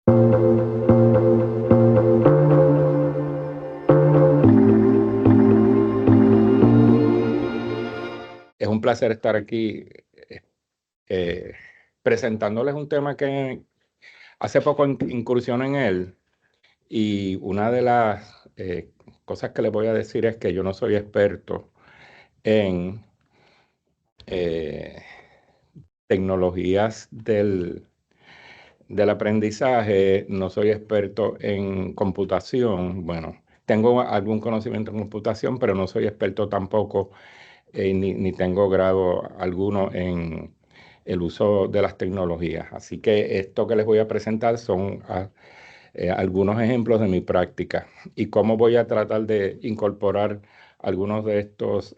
Es un placer estar aquí eh, presentándoles un tema que hace poco incursioné en él, y una de las cosas que les voy a decir es que yo no soy experto en eh, tecnologías del aprendizaje, no soy experto en computación. Bueno, tengo algún conocimiento en computación, pero no soy experto tampoco, ni tengo grado alguno en el uso de las tecnologías. Así que esto que les voy a presentar son algunos ejemplos de mi práctica y cómo voy a tratar de incorporar algunos de estos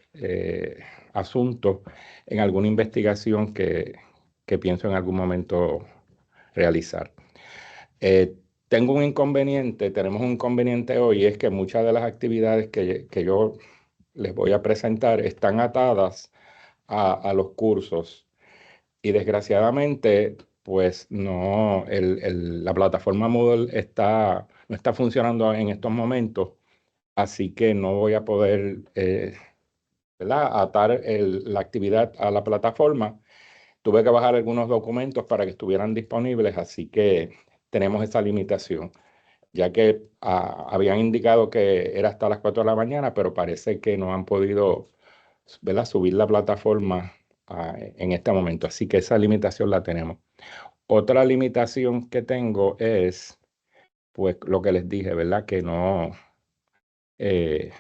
asuntos en alguna investigación que pienso en algún momento realizar. Eh, tenemos un inconveniente hoy, es que muchas de las actividades que yo les voy a presentar están atadas a los cursos, y desgraciadamente, pues no, la plataforma Moodle no está funcionando en estos momentos, así que no voy a poder ¿verdad? Atar la actividad a la plataforma. Tuve que bajar algunos documentos para que estuvieran disponibles, así que tenemos esa limitación, ya que habían indicado que era hasta las 4 de la mañana, pero parece que no han podido, ¿verdad? Subir la plataforma en este momento, así que esa limitación la tenemos. Otra limitación que tengo es, pues, lo que les dije, ¿verdad? Que no, eh,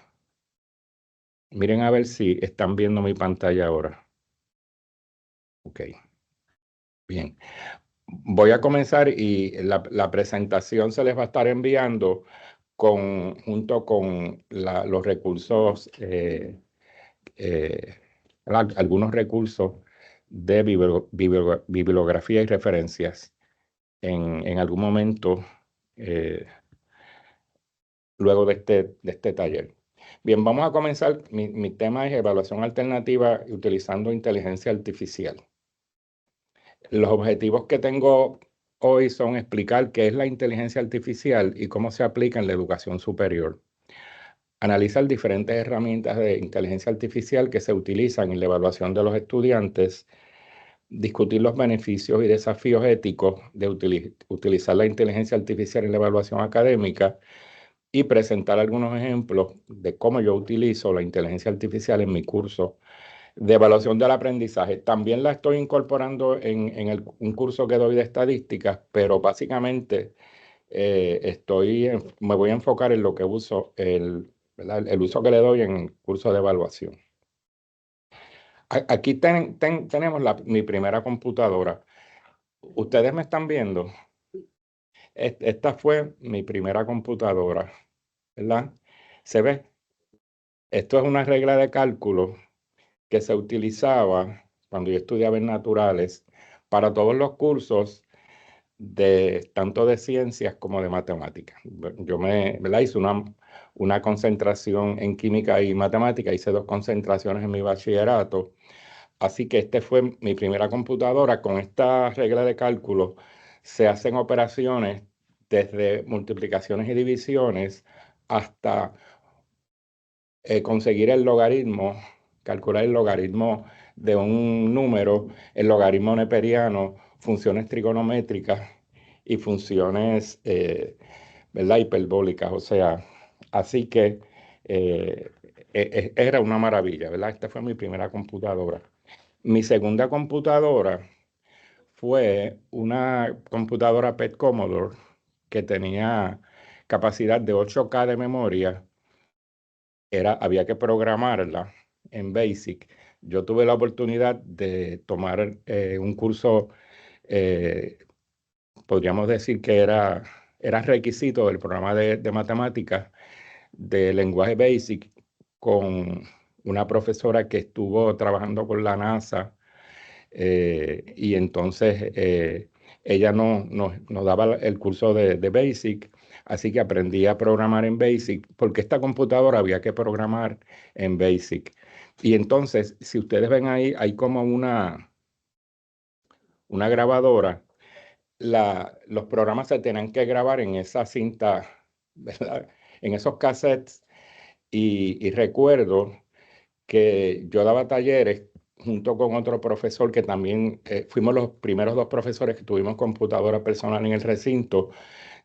miren a ver si están viendo mi pantalla ahora. Ok, bien. Voy a comenzar y la presentación se les va a estar enviando junto con los recursos, eh, algunos recursos de bibliografía y referencias en algún momento, eh, luego de este taller. Bien, vamos a comenzar. Mi tema es evaluación alternativa utilizando inteligencia artificial. Los objetivos que tengo hoy son explicar qué es la inteligencia artificial y cómo se aplica en la educación superior. Analizar diferentes herramientas de inteligencia artificial que se utilizan en la evaluación de los estudiantes, discutir los beneficios y desafíos éticos de utilizar la inteligencia artificial en la evaluación académica, y presentar algunos ejemplos de cómo yo utilizo la inteligencia artificial en mi curso de evaluación del aprendizaje. También la estoy incorporando en un curso que doy de estadísticas, pero básicamente me voy a enfocar en lo que uso, ¿verdad? El uso que le doy en el curso de evaluación. Aquí tenemos mi primera computadora. ¿Ustedes me están viendo? Esta fue mi primera computadora, ¿verdad? ¿Se ve? Esto es una regla de cálculo que se utilizaba cuando yo estudiaba en naturales para todos los cursos tanto de ciencias como de matemáticas. ¿Verdad? Hice una concentración en química y matemática, hice 2 concentraciones en mi bachillerato, así que este fue mi primera computadora. Con esta regla de cálculo se hacen operaciones desde multiplicaciones y divisiones hasta conseguir el logaritmo, calcular el logaritmo de un número, el logaritmo neperiano, funciones trigonométricas y funciones, ¿verdad? Hiperbólicas. O sea, así que era una maravilla, ¿verdad? Esta fue mi primera computadora. Mi segunda computadora fue una computadora PET Commodore que tenía capacidad de 8K de memoria. Había que programarla en BASIC. Yo tuve la oportunidad de tomar un curso, eh, podríamos decir que era requisito del programa de matemáticas de lenguaje BASIC, con una profesora que estuvo trabajando con la NASA, y entonces ella nos daba el curso de BASIC, así que aprendí a programar en BASIC, porque esta computadora había que programar en BASIC. Y entonces, si ustedes ven ahí, hay como una grabadora. los programas se tenían que grabar en esa cinta, ¿verdad? En esos cassettes. Y recuerdo que yo daba talleres junto con otro profesor que también fuimos los primeros dos profesores que tuvimos computadora personal en el recinto.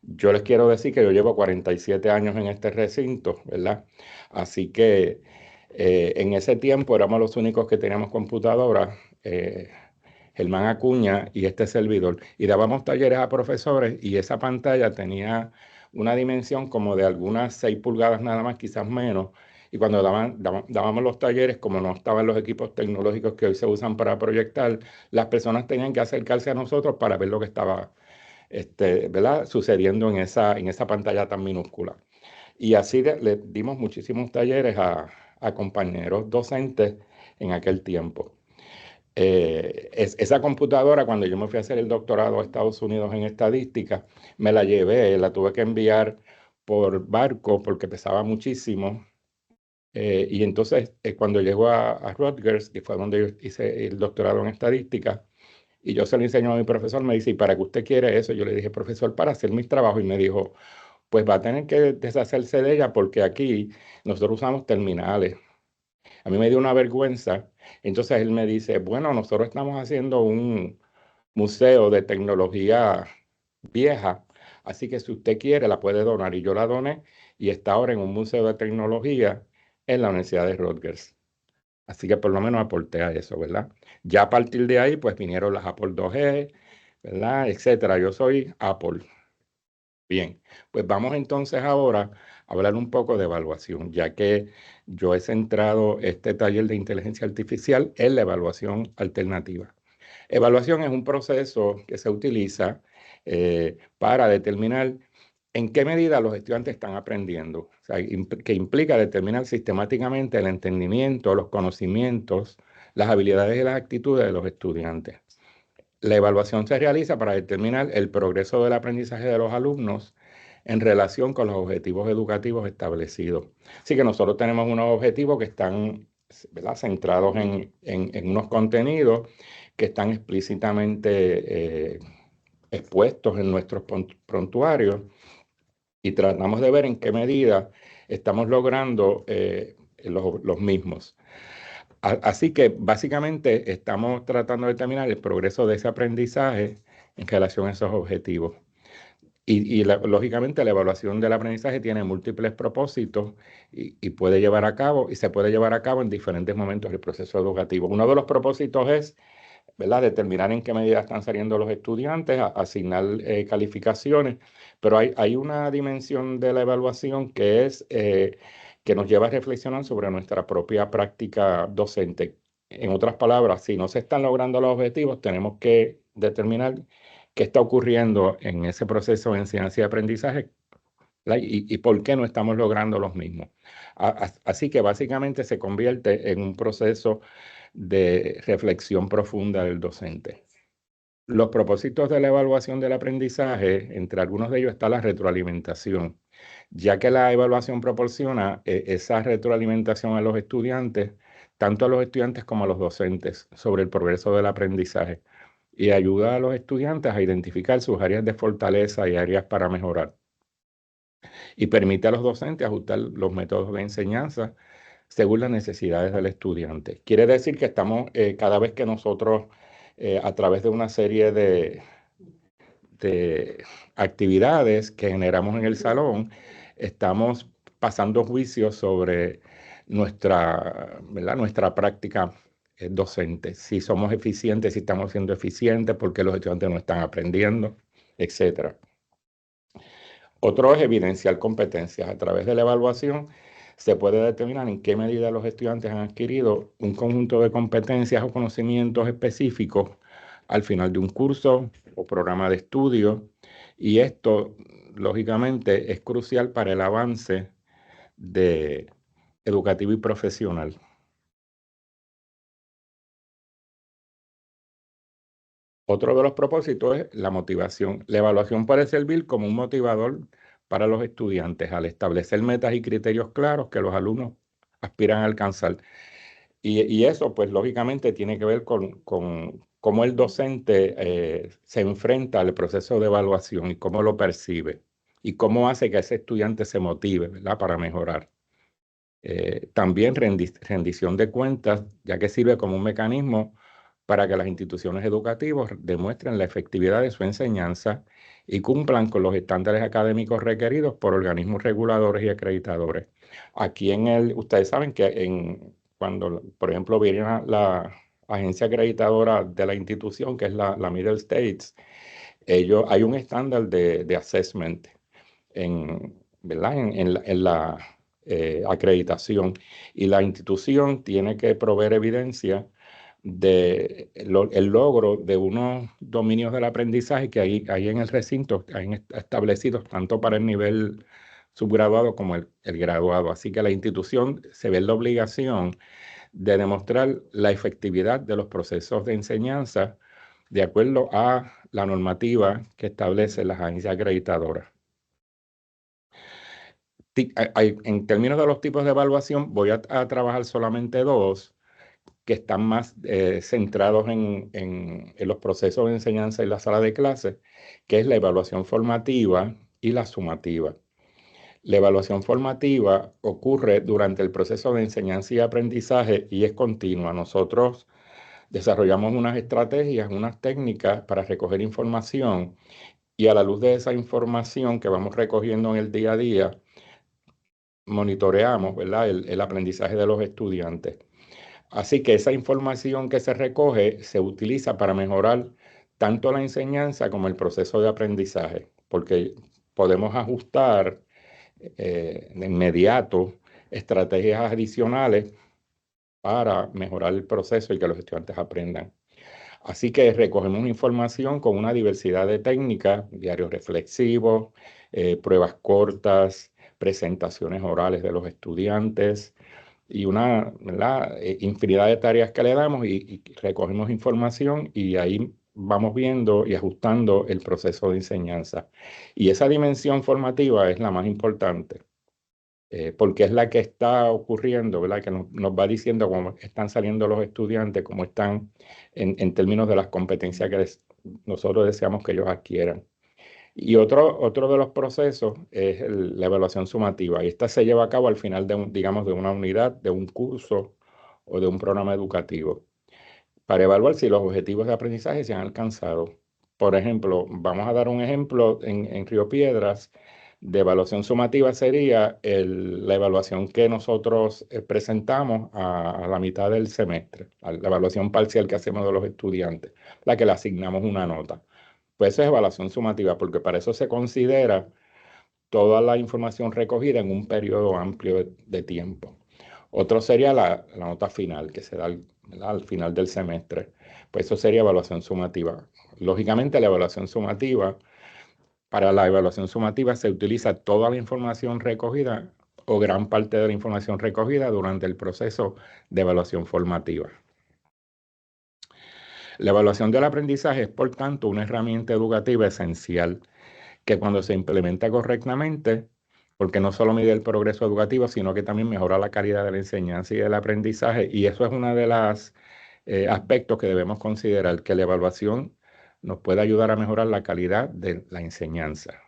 Yo les quiero decir que yo llevo 47 años en este recinto, ¿verdad? Así que en ese tiempo éramos los únicos que teníamos computadora, Germán Acuña y este servidor. Y dábamos talleres a profesores y esa pantalla tenía una dimensión como de algunas 6 pulgadas nada más, quizás menos. Y cuando dábamos los talleres, como no estaban los equipos tecnológicos que hoy se usan para proyectar, las personas tenían que acercarse a nosotros para ver lo que estaba ¿verdad? Sucediendo en esa pantalla tan minúscula. Y así le dimos muchísimos talleres a compañeros docentes en aquel tiempo. Esa computadora, cuando yo me fui a hacer el doctorado a Estados Unidos en estadística, me la llevé, la tuve que enviar por barco porque pesaba muchísimo. Y entonces, cuando llegó a Rutgers, que fue donde yo hice el doctorado en estadística, y yo se lo enseño a mi profesor, me dice, ¿y para qué usted quiere eso? Yo le dije, profesor, para hacer mis trabajos. Y me dijo, pues va a tener que deshacerse de ella porque aquí nosotros usamos terminales. A mí me dio una vergüenza. Entonces él me dice, bueno, nosotros estamos haciendo un museo de tecnología vieja, así que si usted quiere la puede donar. Y yo la doné y está ahora en un museo de tecnología en la Universidad de Rutgers. Así que por lo menos aporté a eso, ¿verdad? Ya a partir de ahí, pues vinieron las Apple IIG, ¿verdad? Etcétera. Yo soy Apple. Bien, pues vamos entonces ahora a hablar un poco de evaluación, ya que yo he centrado este taller de inteligencia artificial en la evaluación alternativa. Evaluación es un proceso que se utiliza para determinar en qué medida los estudiantes están aprendiendo, o sea, que implica determinar sistemáticamente el entendimiento, los conocimientos, las habilidades y las actitudes de los estudiantes. La evaluación se realiza para determinar el progreso del aprendizaje de los alumnos en relación con los objetivos educativos establecidos. Así que nosotros tenemos unos objetivos que están, ¿verdad?, centrados en unos contenidos que están explícitamente expuestos en nuestros prontuarios y tratamos de ver en qué medida estamos logrando los mismos. Así que básicamente estamos tratando de determinar el progreso de ese aprendizaje en relación a esos objetivos. Y lógicamente la evaluación del aprendizaje tiene múltiples propósitos y puede llevar a cabo, y se puede llevar a cabo en diferentes momentos del proceso educativo. Uno de los propósitos es, ¿verdad?, determinar en qué medida están saliendo los estudiantes, asignar calificaciones, pero hay una dimensión de la evaluación que es que nos lleva a reflexionar sobre nuestra propia práctica docente. En otras palabras, si no se están logrando los objetivos, tenemos que determinar qué está ocurriendo en ese proceso de enseñanza y aprendizaje, ¿verdad? Y por qué no estamos logrando los mismos. Así que básicamente se convierte en un proceso de reflexión profunda del docente. Los propósitos de la evaluación del aprendizaje, entre algunos de ellos está la retroalimentación, ya que la evaluación proporciona esa retroalimentación a los estudiantes, tanto a los estudiantes como a los docentes, sobre el progreso del aprendizaje y ayuda a los estudiantes a identificar sus áreas de fortaleza y áreas para mejorar. Y permite a los docentes ajustar los métodos de enseñanza según las necesidades del estudiante. Quiere decir que estamos, cada vez que nosotros, a través de una serie de actividades que generamos en el salón, estamos pasando juicios sobre ¿verdad?, nuestra práctica docente. Si somos eficientes, si estamos siendo eficientes, por qué los estudiantes no están aprendiendo, etcétera. Otro es evidenciar competencias. A través de la evaluación se puede determinar en qué medida los estudiantes han adquirido un conjunto de competencias o conocimientos específicos al final de un curso o programa de estudio. Y esto, lógicamente, es crucial para el avance educativo y profesional. Otro de los propósitos es la motivación. La evaluación puede servir como un motivador para los estudiantes al establecer metas y criterios claros que los alumnos aspiran a alcanzar. Y eso, pues lógicamente, tiene que ver con cómo el docente se enfrenta al proceso de evaluación y cómo lo percibe y cómo hace que ese estudiante se motive, ¿verdad? Para mejorar. También rendición de cuentas, ya que sirve como un mecanismo para que las instituciones educativas demuestren la efectividad de su enseñanza y cumplan con los estándares académicos requeridos por organismos reguladores y acreditadores. Aquí ustedes saben que cuando, por ejemplo, viene la agencia acreditadora de la institución, que es la Middle States, hay un estándar de assessment ¿verdad? En la acreditación, y la institución tiene que proveer evidencia el logro de unos dominios del aprendizaje que hay en el recinto, hay establecidos tanto para el nivel subgraduado como el graduado. Así que la institución se ve en la obligación de demostrar la efectividad de los procesos de enseñanza de acuerdo a la normativa que establece las agencias acreditadoras. En términos de los tipos de evaluación, voy a trabajar solamente dos que están más centrados en los procesos de enseñanza y la sala de clases, que es la evaluación formativa y la sumativa. La evaluación formativa ocurre durante el proceso de enseñanza y aprendizaje y es continua. Nosotros desarrollamos unas estrategias, unas técnicas para recoger información, y a la luz de esa información que vamos recogiendo en el día a día, monitoreamos, ¿verdad? El aprendizaje de los estudiantes. Así que esa información que se recoge se utiliza para mejorar tanto la enseñanza como el proceso de aprendizaje, porque podemos ajustar de inmediato estrategias adicionales para mejorar el proceso y que los estudiantes aprendan. Así que recogemos información con una diversidad de técnicas, diarios reflexivos, pruebas cortas, presentaciones orales de los estudiantes y una, ¿verdad? Infinidad de tareas que le damos y recogemos información y ahí vamos viendo y ajustando el proceso de enseñanza. Y esa dimensión formativa es la más importante, porque es la que está ocurriendo, ¿verdad? Que nos va diciendo cómo están saliendo los estudiantes, cómo están en términos de las competencias que nosotros deseamos que ellos adquieran. Y otro de los procesos es la evaluación sumativa. Y esta se lleva a cabo al final digamos, de una unidad, de un curso o de un programa educativo, para evaluar si los objetivos de aprendizaje se han alcanzado. Por ejemplo, vamos a dar un ejemplo en Río Piedras de evaluación sumativa. Sería la evaluación que nosotros presentamos a la mitad del semestre, la evaluación parcial que hacemos de los estudiantes, la que le asignamos una nota. Pues eso es evaluación sumativa, porque para eso se considera toda la información recogida en un periodo amplio de tiempo. Otro sería la nota final, que se da al final del semestre. Pues eso sería evaluación sumativa. Lógicamente, para la evaluación sumativa se utiliza toda la información recogida o gran parte de la información recogida durante el proceso de evaluación formativa. La evaluación del aprendizaje es, por tanto, una herramienta educativa esencial que, cuando se implementa correctamente, porque no solo mide el progreso educativo, sino que también mejora la calidad de la enseñanza y del aprendizaje. Y eso es uno de los aspectos que debemos considerar, que la evaluación nos puede ayudar a mejorar la calidad de la enseñanza.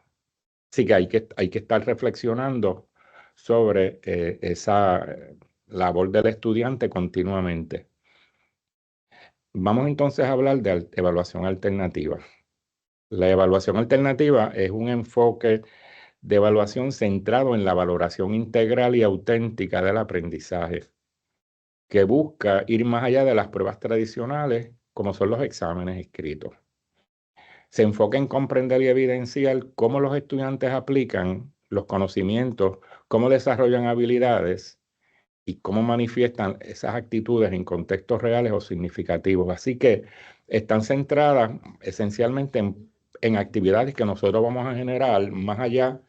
Así que hay que estar reflexionando sobre esa labor del estudiante continuamente. Vamos entonces a hablar de evaluación alternativa. La evaluación alternativa es un enfoque de evaluación centrado en la valoración integral y auténtica del aprendizaje, que busca ir más allá de las pruebas tradicionales, como son los exámenes escritos. Se enfoca en comprender y evidenciar cómo los estudiantes aplican los conocimientos, cómo desarrollan habilidades y cómo manifiestan esas actitudes en contextos reales o significativos. Así que están centradas esencialmente en actividades que nosotros vamos a generar más allá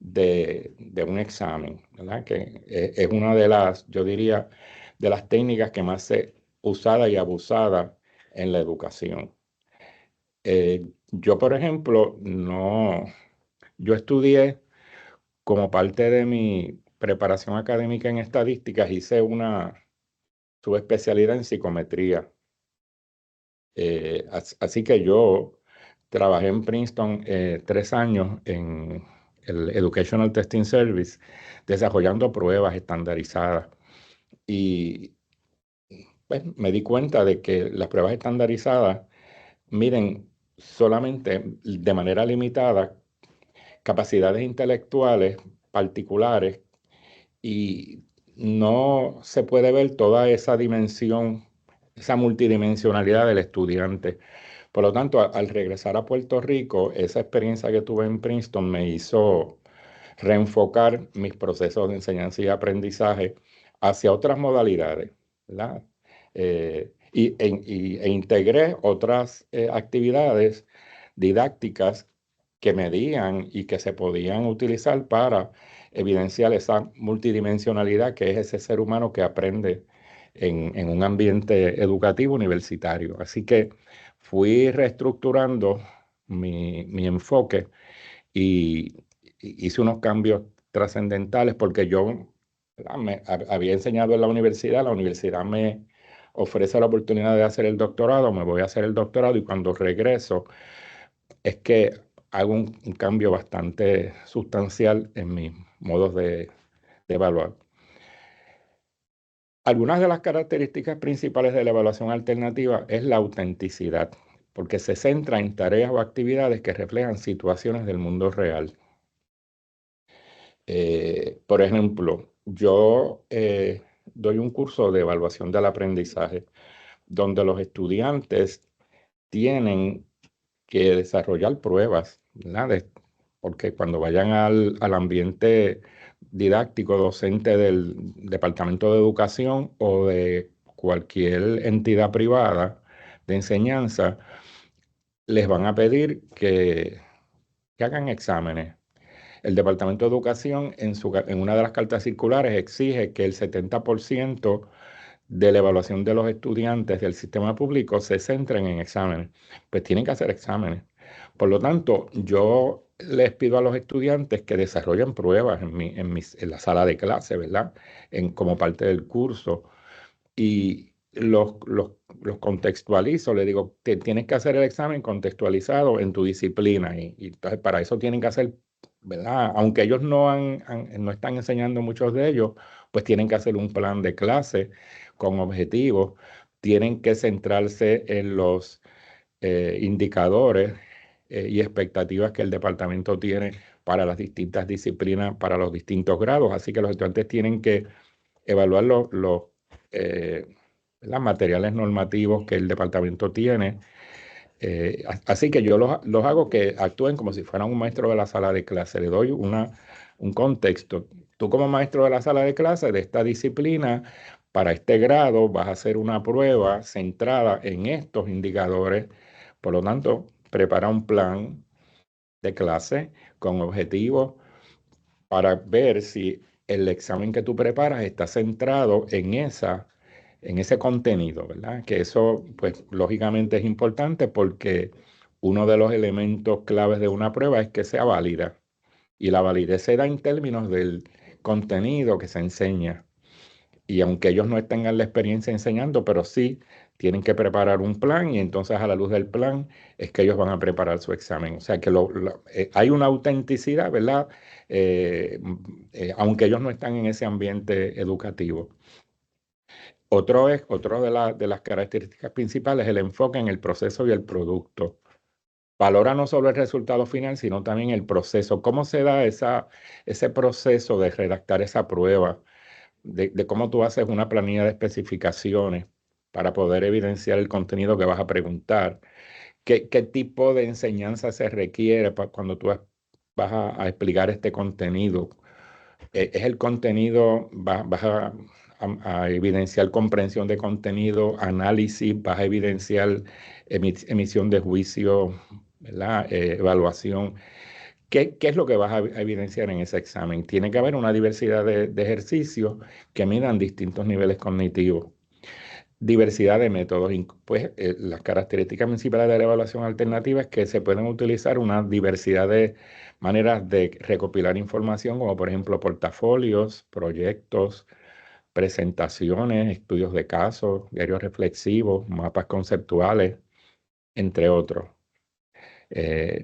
de un examen, ¿verdad? Que es una de las, yo diría, de las técnicas que más se usada y abusada en la educación. Yo, por ejemplo, yo estudié como parte de mi preparación académica en estadísticas, hice una subespecialidad en psicometría. Así que yo trabajé en Princeton 3 años en el Educational Testing Service, desarrollando pruebas estandarizadas. Y pues, me di cuenta de que las pruebas estandarizadas miden solamente de manera limitada capacidades intelectuales particulares y no se puede ver toda esa dimensión, esa multidimensionalidad del estudiante. Por lo tanto, al regresar a Puerto Rico, esa experiencia que tuve en Princeton me hizo reenfocar mis procesos de enseñanza y aprendizaje hacia otras modalidades, ¿verdad? E integré otras actividades didácticas que medían y que se podían utilizar para evidenciar esa multidimensionalidad que es ese ser humano que aprende en un ambiente educativo universitario. Así que fui reestructurando mi enfoque y hice unos cambios trascendentales porque yo, ¿verdad? Había enseñado en la universidad me ofrece la oportunidad de hacer el doctorado, me voy a hacer el doctorado y cuando regreso es que hago un cambio bastante sustancial en mis modos de evaluar. Algunas de las características principales de la evaluación alternativa es la autenticidad, porque se centra en tareas o actividades que reflejan situaciones del mundo real. Por ejemplo, yo doy un curso de evaluación del aprendizaje donde los estudiantes tienen que desarrollar pruebas, ¿verdad? Porque cuando vayan al ambiente didáctico docente del Departamento de Educación o de cualquier entidad privada de enseñanza, les van a pedir que hagan exámenes. El Departamento de Educación en una de las cartas circulares exige que el 70% de la evaluación de los estudiantes del sistema público se centren en exámenes. Pues tienen que hacer exámenes. Por lo tanto, yo les pido a los estudiantes que desarrollen pruebas en la sala de clase, ¿verdad? Como parte del curso. Y los contextualizo, le digo, tienes que hacer el examen contextualizado en tu disciplina. Y entonces para eso tienen que hacer, ¿verdad? Aunque ellos no están enseñando muchos de ellos, pues tienen que hacer un plan de clase con objetivos, tienen que centrarse en los indicadores y expectativas que el departamento tiene para las distintas disciplinas, para los distintos grados. Así que los estudiantes tienen que evaluar eh, los materiales normativos que el departamento tiene. Así que yo los hago que actúen como si fueran un maestro de la sala de clase. Le doy un contexto. Tú como maestro de la sala de clase de esta disciplina, para este grado vas a hacer una prueba centrada en estos indicadores. Por lo tanto, prepara un plan de clase con objetivos para ver si el examen que tú preparas está centrado en ese contenido, ¿verdad? Que eso, pues, lógicamente es importante porque uno de los elementos claves de una prueba es que sea válida. Y la validez se da en términos del contenido que se enseña. Y aunque ellos no tengan la experiencia enseñando, pero sí tienen que preparar un plan y entonces a la luz del plan es que ellos van a preparar su examen. O sea que hay una autenticidad, ¿verdad? Aunque ellos no están en ese ambiente educativo. Otro de las características principales es el enfoque en el proceso y el producto. Valora no solo el resultado final, sino también el proceso. ¿Cómo se da ese proceso de redactar esa prueba? De cómo tú haces una planilla de especificaciones para poder evidenciar el contenido que vas a preguntar. ¿Qué tipo de enseñanza se requiere cuando tú vas a explicar este contenido? Es el contenido, vas a evidenciar comprensión de contenido, análisis, vas a evidenciar emisión de juicio, ¿verdad? Evaluación. ¿Qué es lo que vas a evidenciar en ese examen? Tiene que haber una diversidad de ejercicios que midan distintos niveles cognitivos. Diversidad de métodos. Pues las características principales de la evaluación alternativa es que se pueden utilizar una diversidad de maneras de recopilar información, como por ejemplo portafolios, proyectos, presentaciones, estudios de casos, diarios reflexivos, mapas conceptuales. entre otros.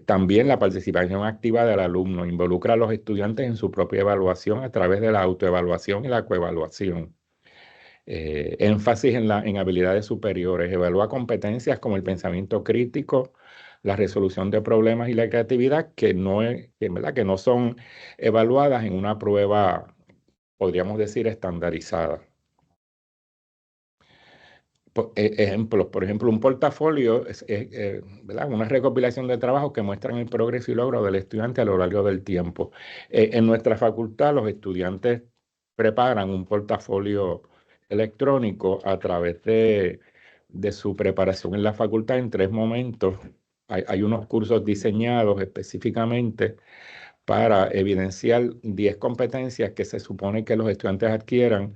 También la participación activa del alumno involucra a los estudiantes en su propia evaluación a través de la autoevaluación y la coevaluación. Énfasis en habilidades superiores, evalúa competencias como el pensamiento crítico, la resolución de problemas y la creatividad ¿verdad? Que no son evaluadas en una prueba, podríamos decir, estandarizada. Ejemplos, por ejemplo, un portafolio es, ¿verdad? Una recopilación de trabajos que muestran el progreso y logro del estudiante a lo largo del tiempo. En nuestra facultad, los estudiantes preparan un portafolio electrónico a través de su preparación en la facultad en 3 momentos. Hay unos cursos diseñados específicamente para evidenciar 10 competencias que se supone que los estudiantes adquieran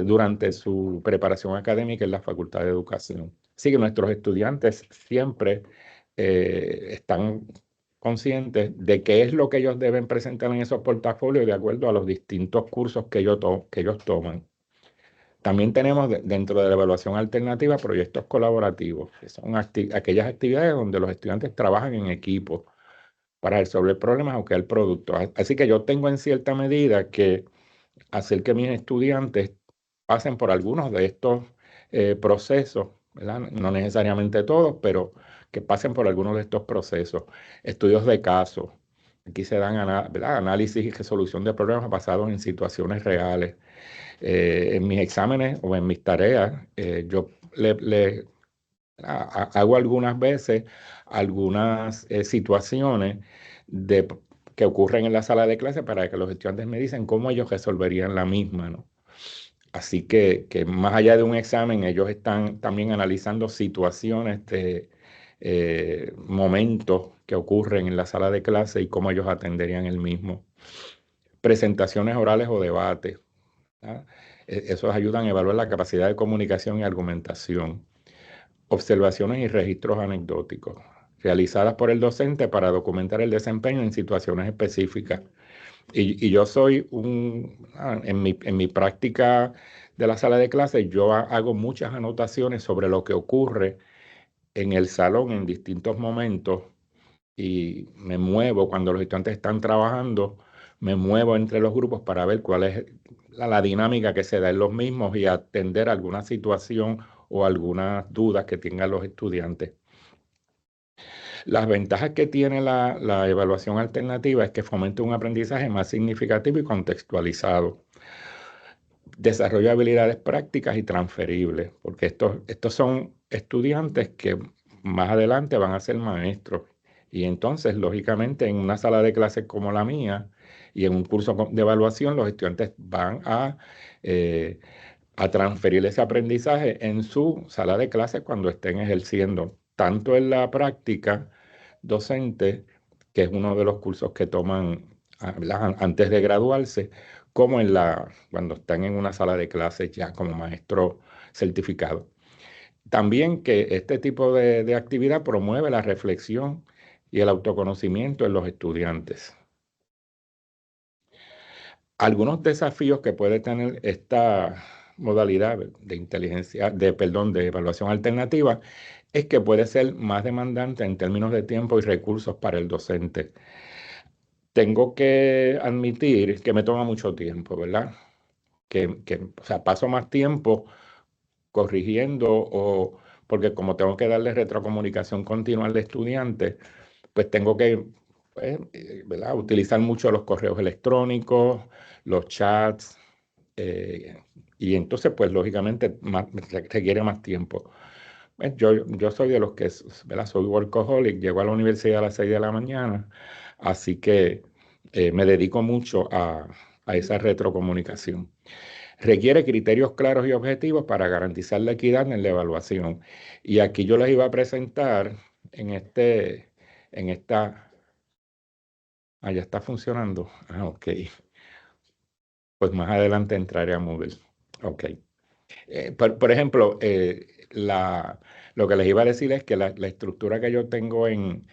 durante su preparación académica en la Facultad de Educación. Así que nuestros estudiantes siempre están conscientes de qué es lo que ellos deben presentar en esos portafolios de acuerdo a los distintos cursos que ellos toman. También tenemos dentro de la evaluación alternativa proyectos colaborativos, que son aquellas actividades donde los estudiantes trabajan en equipo para resolver problemas o crear productos. Así que yo tengo en cierta medida que hacer que mis estudiantes pasen por algunos de estos procesos, ¿verdad? No necesariamente todos, pero que pasen por algunos de estos procesos. Estudios de casos. Aquí se dan ¿verdad? Análisis y resolución de problemas basados en situaciones reales. En mis exámenes o en mis tareas, yo hago algunas veces algunas situaciones de, que ocurren en la sala de clase para que los estudiantes me dicen cómo ellos resolverían la misma, ¿no? Así que más allá de un examen, ellos están también analizando situaciones de momentos que ocurren en la sala de clase y cómo ellos atenderían el mismo. Presentaciones orales o debates, ¿ah? Esos ayudan a evaluar la capacidad de comunicación y argumentación. Observaciones y registros anecdóticos, realizadas por el docente para documentar el desempeño en situaciones específicas. Y yo soy en mi práctica de la sala de clases, yo hago muchas anotaciones sobre lo que ocurre en el salón en distintos momentos y me muevo cuando los estudiantes están trabajando, me muevo entre los grupos para ver cuál es la dinámica que se da en los mismos y atender alguna situación o algunas dudas que tengan los estudiantes. Las ventajas que tiene la evaluación alternativa es que fomenta un aprendizaje más significativo y contextualizado. Desarrolla habilidades prácticas y transferibles, porque estos son estudiantes que más adelante van a ser maestros. Y entonces, lógicamente, en una sala de clases como la mía y en un curso de evaluación, los estudiantes van eh, a transferir ese aprendizaje en su sala de clases cuando estén ejerciendo, tanto en la práctica docente, que es uno de los cursos que toman antes de graduarse, como cuando están en una sala de clases ya como maestro certificado. También que este tipo de actividad promueve la reflexión y el autoconocimiento en los estudiantes. Algunos desafíos que puede tener esta modalidad de de evaluación alternativa es que puede ser más demandante en términos de tiempo y recursos para el docente. Tengo que admitir que me toma mucho tiempo, ¿verdad? O sea, paso más tiempo corrigiendo porque como tengo que darle retrocomunicación continua al estudiante, pues tengo que, pues, ¿verdad? Utilizar mucho los correos electrónicos, los chats, eh, y entonces, pues lógicamente requiere más tiempo. Pues, yo soy de los que, ¿verdad? Soy workaholic, llego a la universidad a las 6 de la mañana, así que me dedico mucho a esa retrocomunicación. Requiere criterios claros y objetivos para garantizar la equidad en la evaluación. Y aquí yo les iba a presentar en esta, ya está funcionando. Ok. Pues más adelante entraré a Moodle. Ok. Por ejemplo, lo que les iba a decir es que la estructura que yo tengo en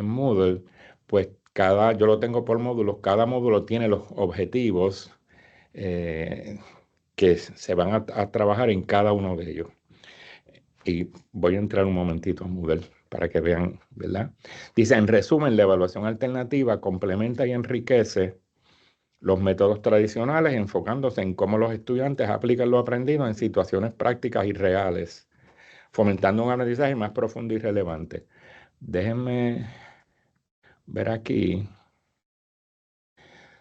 Moodle, pues yo lo tengo por módulos, cada módulo tiene los objetivos que se van a trabajar en cada uno de ellos. Y voy a entrar un momentito a Moodle para que vean, ¿verdad? Dice, en resumen, la evaluación alternativa complementa y enriquece los métodos tradicionales, enfocándose en cómo los estudiantes aplican lo aprendido en situaciones prácticas y reales, fomentando un aprendizaje más profundo y relevante. Déjenme ver aquí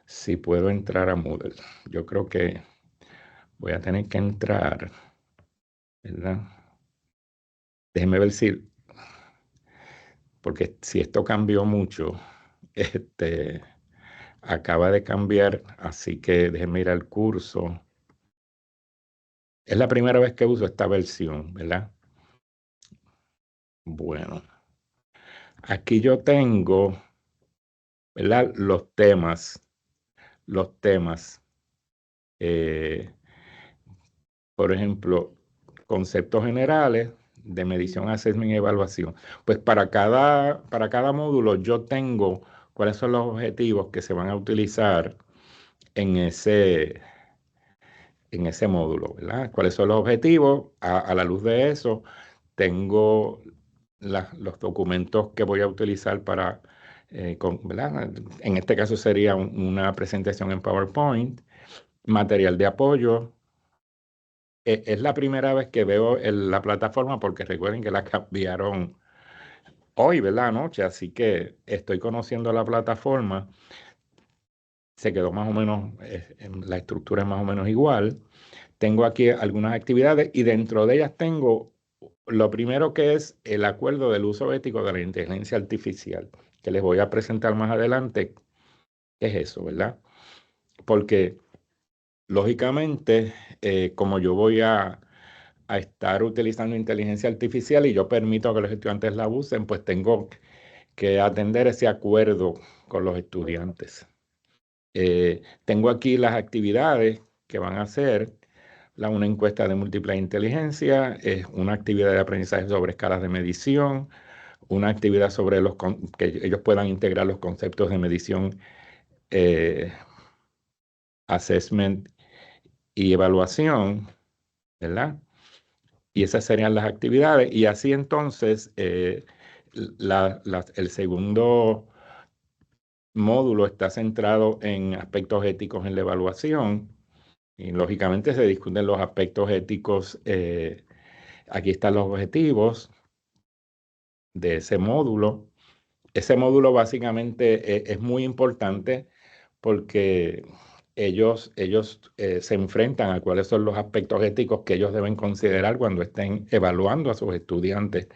si puedo entrar a Moodle. Yo creo que voy a tener que entrar, ¿verdad? Déjenme ver si, porque si esto cambió mucho, este, acaba de cambiar, así que déjenme ir al curso. Es la primera vez que uso esta versión, ¿verdad? Bueno, aquí yo tengo, ¿verdad? Los temas, eh, por ejemplo, conceptos generales de medición, assessment y evaluación. Pues para cada módulo yo tengo cuáles son los objetivos que se van a utilizar en ese módulo, ¿verdad? ¿Cuáles son los objetivos? A la luz de eso, tengo los documentos que voy a utilizar para, ¿verdad? En este caso sería una presentación en PowerPoint, material de apoyo. Es la primera vez que veo la plataforma porque recuerden que la cambiaron hoy, ¿verdad? Anoche, así que estoy conociendo la plataforma. Se quedó más o menos, la estructura es más o menos igual. Tengo aquí algunas actividades y dentro de ellas tengo lo primero que es el acuerdo del uso ético de la inteligencia artificial, que les voy a presentar más adelante. ¿Qué es eso, verdad? Porque lógicamente, como yo voy a estar utilizando inteligencia artificial y yo permito que los estudiantes la usen, pues tengo que atender ese acuerdo con los estudiantes. Tengo aquí las actividades que van a hacer. Una encuesta de múltiple inteligencia, es una actividad de aprendizaje sobre escalas de medición, una actividad sobre que ellos puedan integrar los conceptos de medición, eh, assessment y evaluación, ¿verdad? Y esas serían las actividades. Y así entonces, el segundo módulo está centrado en aspectos éticos en la evaluación. Y lógicamente se discuten los aspectos éticos. Aquí están los objetivos de ese módulo. Ese módulo básicamente es muy importante porque ellos se enfrentan a cuáles son los aspectos éticos que ellos deben considerar cuando estén evaluando a sus estudiantes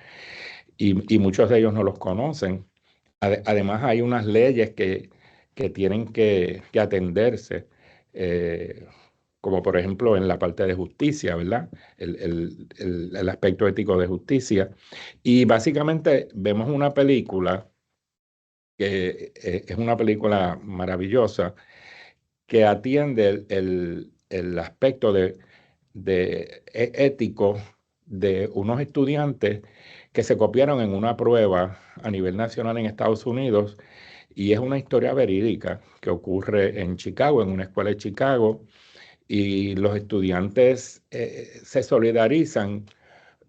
y muchos de ellos no los conocen. Además, hay unas leyes que tienen que atenderse, eh, como por ejemplo en la parte de justicia, ¿verdad? El aspecto ético de justicia. Y básicamente vemos una película que es una película maravillosa que atiende el aspecto ético de unos estudiantes que se copiaron en una prueba a nivel nacional en Estados Unidos y es una historia verídica que ocurre en Chicago, en una escuela de Chicago, y los estudiantes se solidarizan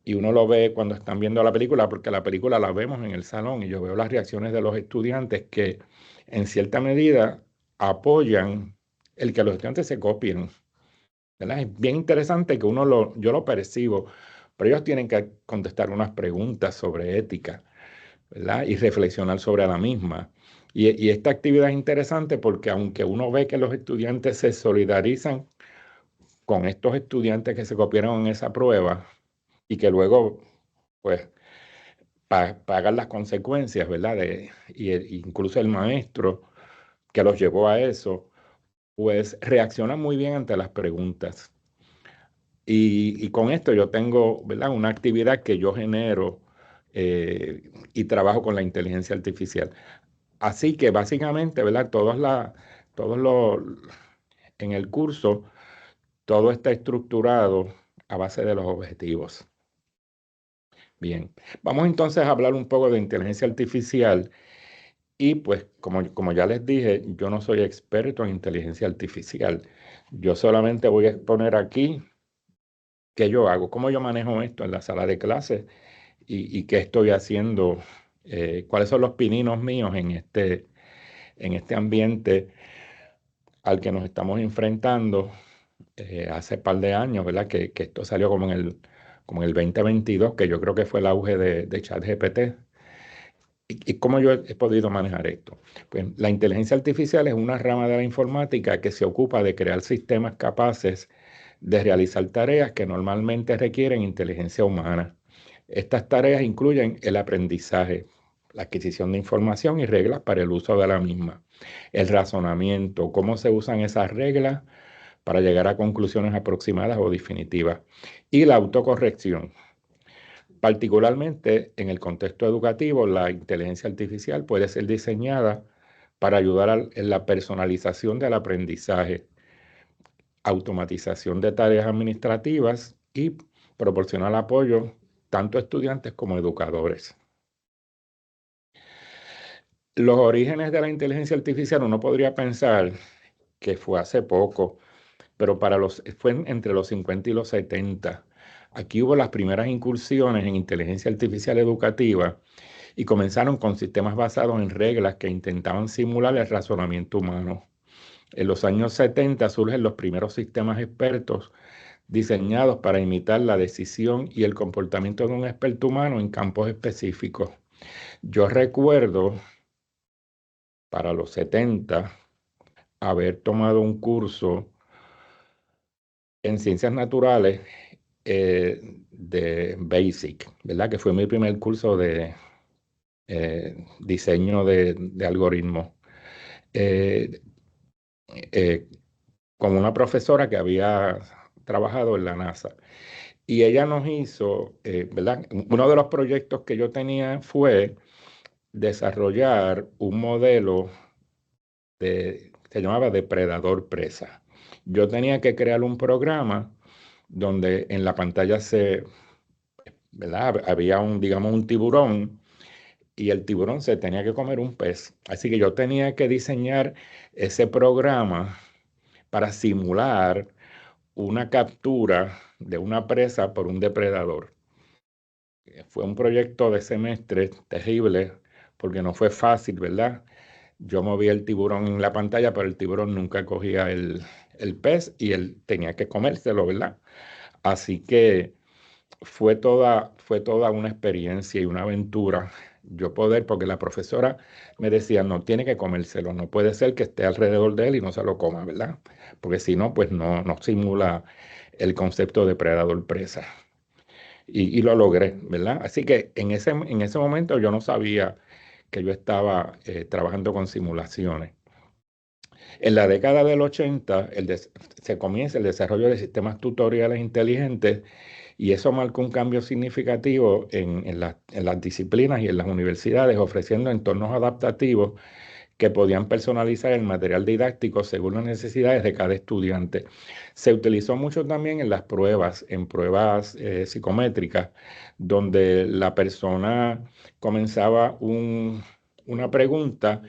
y uno lo ve cuando están viendo la película, porque la película la vemos en el salón y yo veo las reacciones de los estudiantes que en cierta medida apoyan el que los estudiantes se copien, ¿verdad? Es bien interesante que yo lo percibo, pero ellos tienen que contestar unas preguntas sobre ética, ¿verdad? Y reflexionar sobre la misma. Y esta actividad es interesante porque aunque uno ve que los estudiantes se solidarizan con estos estudiantes que se copiaron en esa prueba y que luego, pues, pagan las consecuencias, ¿verdad? Incluso el maestro que los llevó a eso, pues reacciona muy bien ante las preguntas. Y con esto yo tengo, ¿verdad? Una actividad que yo genero y trabajo con la inteligencia artificial. Así que básicamente, ¿verdad? Todos los, en el curso, todo está estructurado a base de los objetivos. Bien, vamos entonces a hablar un poco de inteligencia artificial y pues como ya les dije, yo no soy experto en inteligencia artificial. Yo solamente voy a exponer aquí qué yo hago, cómo yo manejo esto en la sala de clases y qué estoy haciendo, cuáles son los pininos míos en este ambiente al que nos estamos enfrentando hace par de años, ¿verdad? Que esto salió como en el 2022, que yo creo que fue el auge de ChatGPT. ¿Y cómo yo he podido manejar esto? Pues la inteligencia artificial es una rama de la informática que se ocupa de crear sistemas capaces de realizar tareas que normalmente requieren inteligencia humana. Estas tareas incluyen el aprendizaje, la adquisición de información y reglas para el uso de la misma, el razonamiento, cómo se usan esas reglas para llegar a conclusiones aproximadas o definitivas, y la autocorrección. Particularmente en el contexto educativo, la inteligencia artificial puede ser diseñada para ayudar en la personalización del aprendizaje, automatización de tareas administrativas y proporcionar apoyo tanto a estudiantes como a educadores. Los orígenes de la inteligencia artificial uno podría pensar que fue hace poco, pero fue entre los 50 y los 70. Aquí hubo las primeras incursiones en inteligencia artificial educativa y comenzaron con sistemas basados en reglas que intentaban simular el razonamiento humano. En los años 70 surgen los primeros sistemas expertos diseñados para imitar la decisión y el comportamiento de un experto humano en campos específicos. Yo recuerdo para los 70 haber tomado un curso en ciencias naturales de Basic, ¿verdad? Que fue mi primer curso de diseño de algoritmos. Eh, eh, con una profesora que había trabajado en la NASA. Y ella nos hizo, ¿verdad? Uno de los proyectos que yo tenía fue desarrollar un modelo se llamaba depredador presa. Yo tenía que crear un programa donde en la pantalla ¿verdad? Había digamos, un tiburón y el tiburón se tenía que comer un pez. Así que yo tenía que diseñar ese programa para simular una captura de una presa por un depredador. Fue un proyecto de semestre terrible porque no fue fácil, ¿verdad? Yo movía el tiburón en la pantalla, pero el tiburón nunca cogía el pez y él tenía que comérselo, ¿verdad? Así que fue toda una experiencia y una aventura. Yo poder, porque la profesora me decía, no tiene que comérselo, no puede ser que esté alrededor de él y no se lo coma, ¿verdad? Porque si no, pues no simula el concepto de predador-presa. Y lo logré, ¿verdad? Así que en ese momento yo no sabía que yo estaba trabajando con simulaciones. En la década del 80 se comienza el desarrollo de sistemas tutoriales inteligentes y eso marcó un cambio significativo en las disciplinas y en las universidades, ofreciendo entornos adaptativos que podían personalizar el material didáctico según las necesidades de cada estudiante. Se utilizó mucho también en las pruebas, en pruebas psicométricas, donde la persona comenzaba una pregunta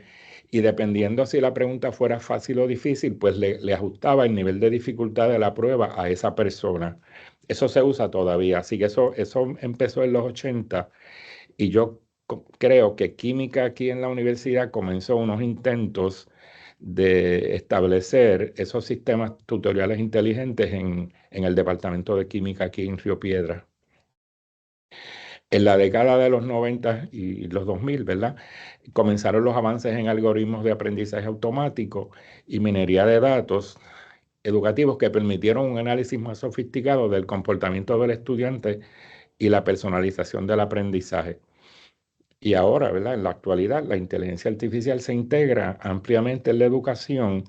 y dependiendo si la pregunta fuera fácil o difícil, pues le ajustaba el nivel de dificultad de la prueba a esa persona. Eso se usa todavía, así que eso empezó en los 80 y yo creo que química aquí en la universidad comenzó unos intentos de establecer esos sistemas tutoriales inteligentes en el departamento de química aquí en Río Piedra. En la década de los 90 y los 2000, ¿verdad? Comenzaron los avances en algoritmos de aprendizaje automático y minería de datos educativos que permitieron un análisis más sofisticado del comportamiento del estudiante y la personalización del aprendizaje. Y ahora, ¿verdad? En la actualidad, la inteligencia artificial se integra ampliamente en la educación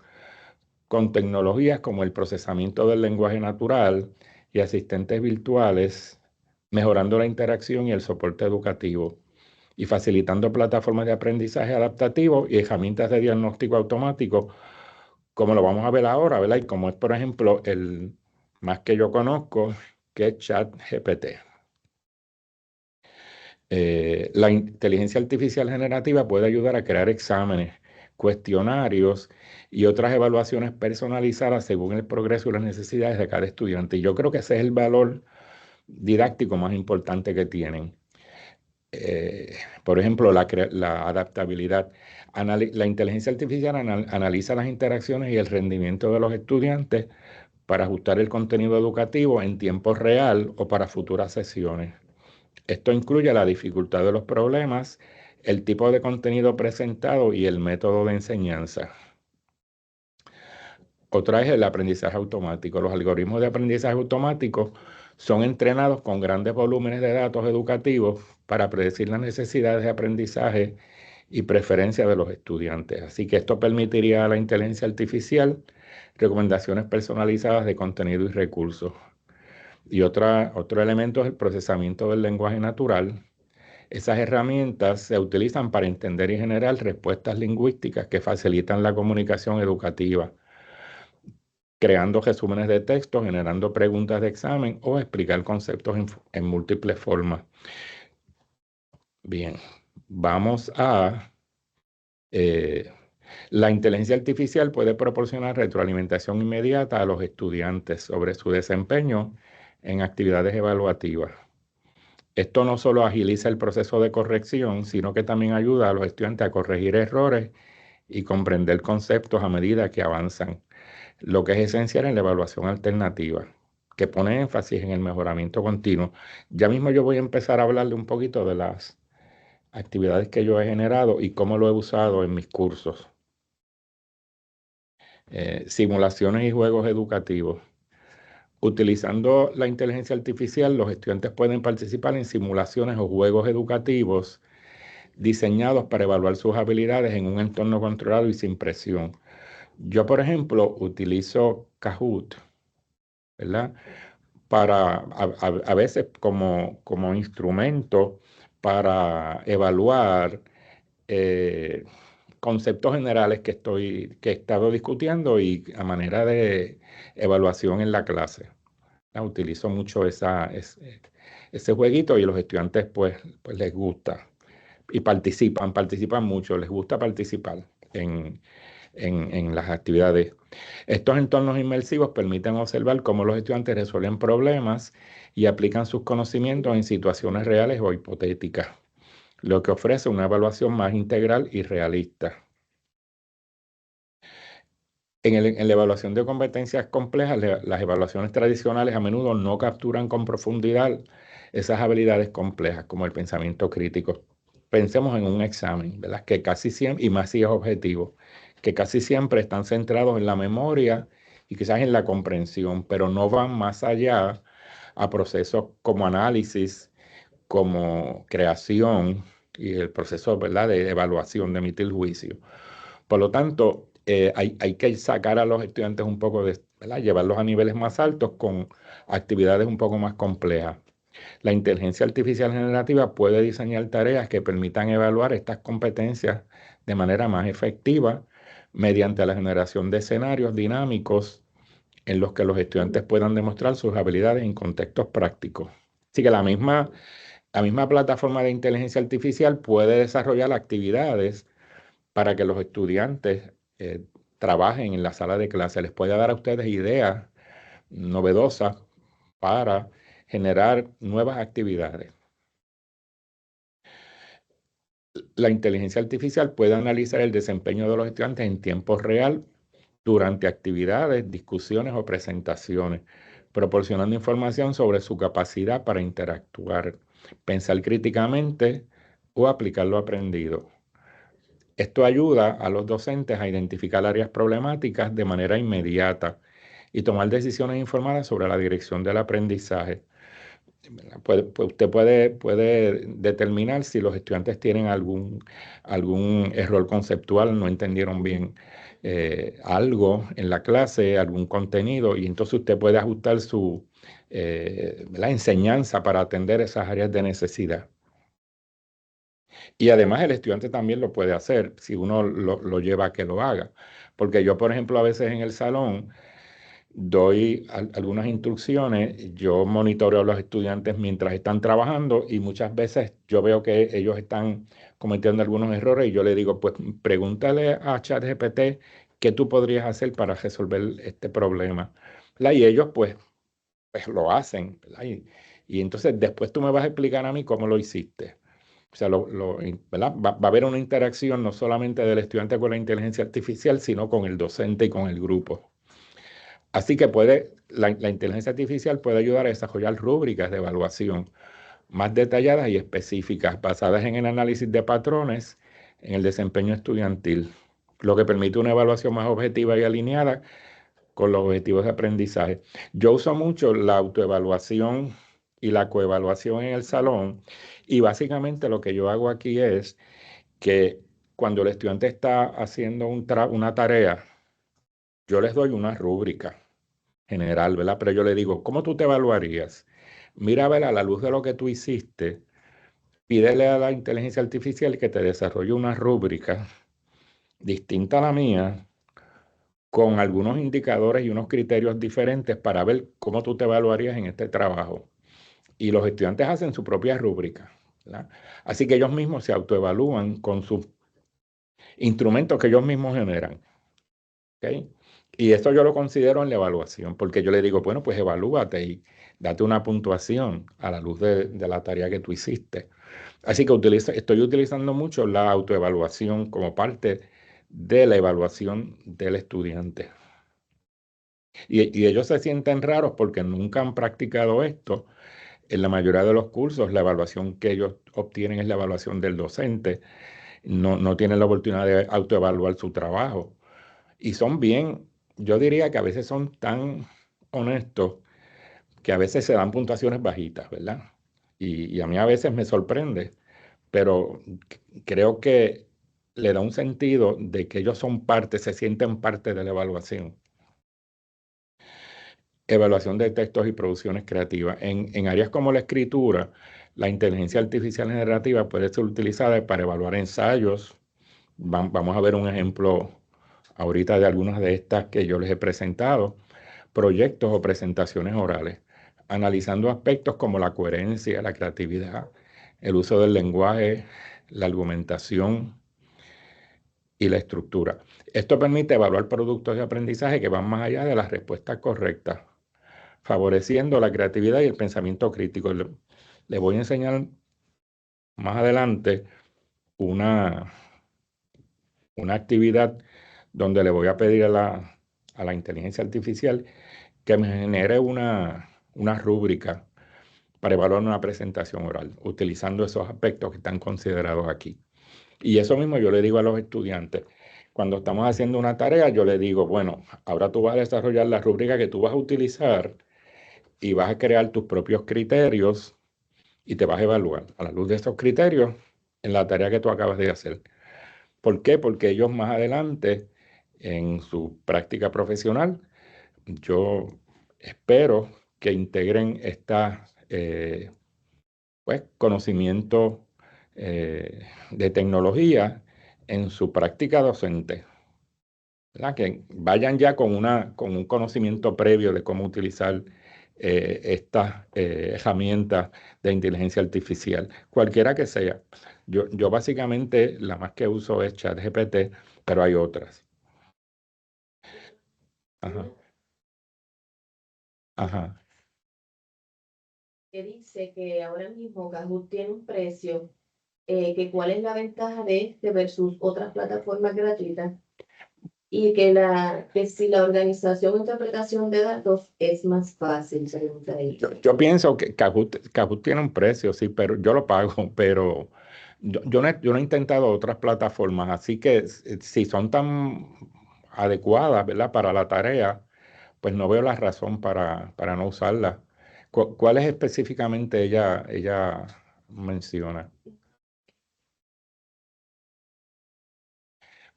con tecnologías como el procesamiento del lenguaje natural y asistentes virtuales, mejorando la interacción y el soporte educativo y facilitando plataformas de aprendizaje adaptativo y herramientas de diagnóstico automático, como lo vamos a ver ahora, ¿verdad? Y como es, por ejemplo, el más que yo conozco, que es ChatGPT. La inteligencia artificial generativa puede ayudar a crear exámenes, cuestionarios y otras evaluaciones personalizadas según el progreso y las necesidades de cada estudiante. Y yo creo que ese es el valor didáctico más importante que tienen. Por ejemplo, la adaptabilidad. La inteligencia artificial analiza las interacciones y el rendimiento de los estudiantes para ajustar el contenido educativo en tiempo real o para futuras sesiones. Esto incluye la dificultad de los problemas, el tipo de contenido presentado y el método de enseñanza. Otra es el aprendizaje automático. Los algoritmos de aprendizaje automático son entrenados con grandes volúmenes de datos educativos para predecir las necesidades de aprendizaje y preferencias de los estudiantes. Así que esto permitiría a la inteligencia artificial recomendaciones personalizadas de contenido y recursos. Y otro elemento es el procesamiento del lenguaje natural. Esas herramientas se utilizan para entender y generar respuestas lingüísticas que facilitan la comunicación educativa, creando resúmenes de texto, generando preguntas de examen o explicar conceptos en múltiples formas. Bien, vamos a... la inteligencia artificial puede proporcionar retroalimentación inmediata a los estudiantes sobre su desempeño en actividades evaluativas. Esto no solo agiliza el proceso de corrección, sino que también ayuda a los estudiantes a corregir errores y comprender conceptos a medida que avanzan, lo que es esencial en la evaluación alternativa, que pone énfasis en el mejoramiento continuo. Ya mismo yo voy a empezar a hablarle un poquito de las actividades que yo he generado y cómo lo he usado en mis cursos. Simulaciones y juegos educativos. Utilizando la inteligencia artificial, los estudiantes pueden participar en simulaciones o juegos educativos diseñados para evaluar sus habilidades en un entorno controlado y sin presión. Yo, por ejemplo, utilizo Kahoot, ¿verdad? A veces como instrumento para evaluar eh, conceptos generales que he estado discutiendo y a manera de evaluación en la clase. Utilizo mucho ese jueguito y los estudiantes pues les gusta y participan mucho, les gusta participar en las actividades. Estos entornos inmersivos permiten observar cómo los estudiantes resuelven problemas y aplican sus conocimientos en situaciones reales o hipotéticas, lo que ofrece una evaluación más integral y realista. En la evaluación de competencias complejas, las evaluaciones tradicionales a menudo no capturan con profundidad esas habilidades complejas, como el pensamiento crítico. Pensemos en un examen, ¿verdad? Que casi siempre, y más si es objetivo, que casi siempre están centrados en la memoria y quizás en la comprensión, pero no van más allá a procesos como análisis, como creación y el proceso, ¿verdad?, de evaluación, de emitir juicio. Por lo tanto, hay que sacar a los estudiantes un poco de, ¿verdad?, llevarlos a niveles más altos con actividades un poco más complejas. La inteligencia artificial generativa puede diseñar tareas que permitan evaluar estas competencias de manera más efectiva mediante la generación de escenarios dinámicos en los que los estudiantes puedan demostrar sus habilidades en contextos prácticos. Así que la misma plataforma de inteligencia artificial puede desarrollar actividades para que los estudiantes trabajen en la sala de clase. Les puede dar a ustedes ideas novedosas para generar nuevas actividades. La inteligencia artificial puede analizar el desempeño de los estudiantes en tiempo real durante actividades, discusiones o presentaciones, proporcionando información sobre su capacidad para interactuar, pensar críticamente o aplicar lo aprendido. Esto ayuda a los docentes a identificar áreas problemáticas de manera inmediata y tomar decisiones informadas sobre la dirección del aprendizaje. Usted puede determinar si los estudiantes tienen algún error conceptual, no entendieron bien algo en la clase, algún contenido, y entonces usted puede ajustar la enseñanza para atender esas áreas de necesidad. Y además el estudiante también lo puede hacer si uno lo lleva a que lo haga. Porque yo, por ejemplo, a veces en el salón doy algunas instrucciones, yo monitoreo a los estudiantes mientras están trabajando y muchas veces yo veo que ellos están cometiendo algunos errores y yo le digo, pues pregúntale a ChatGPT qué tú podrías hacer para resolver este problema. ¿Verdad? Y ellos pues lo hacen, ¿verdad? Y entonces después tú me vas a explicar a mí cómo lo hiciste. O sea, ¿verdad? Va a haber una interacción no solamente del estudiante con la inteligencia artificial, sino con el docente y con el grupo. Así que la inteligencia artificial puede ayudar a desarrollar rúbricas de evaluación más detalladas y específicas, basadas en el análisis de patrones en el desempeño estudiantil, lo que permite una evaluación más objetiva y alineada con los objetivos de aprendizaje. Yo uso mucho la autoevaluación y la coevaluación en el salón y básicamente lo que yo hago aquí es que cuando el estudiante está haciendo una tarea, yo les doy una rúbrica general, ¿verdad? Pero yo le digo, ¿cómo tú te evaluarías? Mira, a ver, a la luz de lo que tú hiciste, pídele a la inteligencia artificial que te desarrolle una rúbrica distinta a la mía, con algunos indicadores y unos criterios diferentes para ver cómo tú te evaluarías en este trabajo. Y los estudiantes hacen su propia rúbrica, ¿verdad? Así que ellos mismos se autoevalúan con sus instrumentos que ellos mismos generan. ¿Ok? Y esto yo lo considero en la evaluación, porque yo le digo, bueno, pues evalúate y date una puntuación a la luz de la tarea que tú hiciste. Así que estoy utilizando mucho la autoevaluación como parte de la evaluación del estudiante. Y ellos se sienten raros porque nunca han practicado esto. En la mayoría de los cursos, la evaluación que ellos obtienen es la evaluación del docente. No tienen la oportunidad de autoevaluar su trabajo. Y son bien, yo diría que a veces son tan honestos que a veces se dan puntuaciones bajitas, ¿verdad? Y a mí a veces me sorprende, pero creo que le da un sentido de que ellos son parte, se sienten parte de la evaluación. Evaluación de textos y producciones creativas. En áreas como la escritura, la inteligencia artificial generativa puede ser utilizada para evaluar ensayos. Vamos a ver un ejemplo ahorita de algunas de estas que yo les he presentado, proyectos o presentaciones orales, analizando aspectos como la coherencia, la creatividad, el uso del lenguaje, la argumentación y la estructura. Esto permite evaluar productos de aprendizaje que van más allá de las respuestas correctas, favoreciendo la creatividad y el pensamiento crítico. Le voy a enseñar más adelante una, una actividad donde le voy a pedir a la inteligencia artificial que me genere una rúbrica para evaluar una presentación oral, utilizando esos aspectos que están considerados aquí. Y eso mismo yo le digo a los estudiantes. Cuando estamos haciendo una tarea, yo le digo, bueno, ahora tú vas a desarrollar la rúbrica que tú vas a utilizar y vas a crear tus propios criterios y te vas a evaluar a la luz de esos criterios en la tarea que tú acabas de hacer. ¿Por qué? Porque ellos más adelante, en su práctica profesional, yo espero que integren pues, conocimiento de tecnología en su práctica docente, ¿verdad? Que vayan ya con un conocimiento previo de cómo utilizar estas herramientas de inteligencia artificial, cualquiera que sea. Yo básicamente la más que uso es ChatGPT, pero hay otras. Ajá, ajá. Que dice que ahora mismo Kahoot tiene un precio, que cuál es la ventaja de este versus otras plataformas gratuitas y que si la organización e interpretación de datos es más fácil, pregunta ella. Yo pienso que Kahoot tiene un precio, sí, pero yo lo pago, pero yo no he intentado otras plataformas, así que si son tan adecuadas, ¿verdad? Para la tarea, pues no veo la razón para no usarla. ¿Cuáles específicamente ella menciona?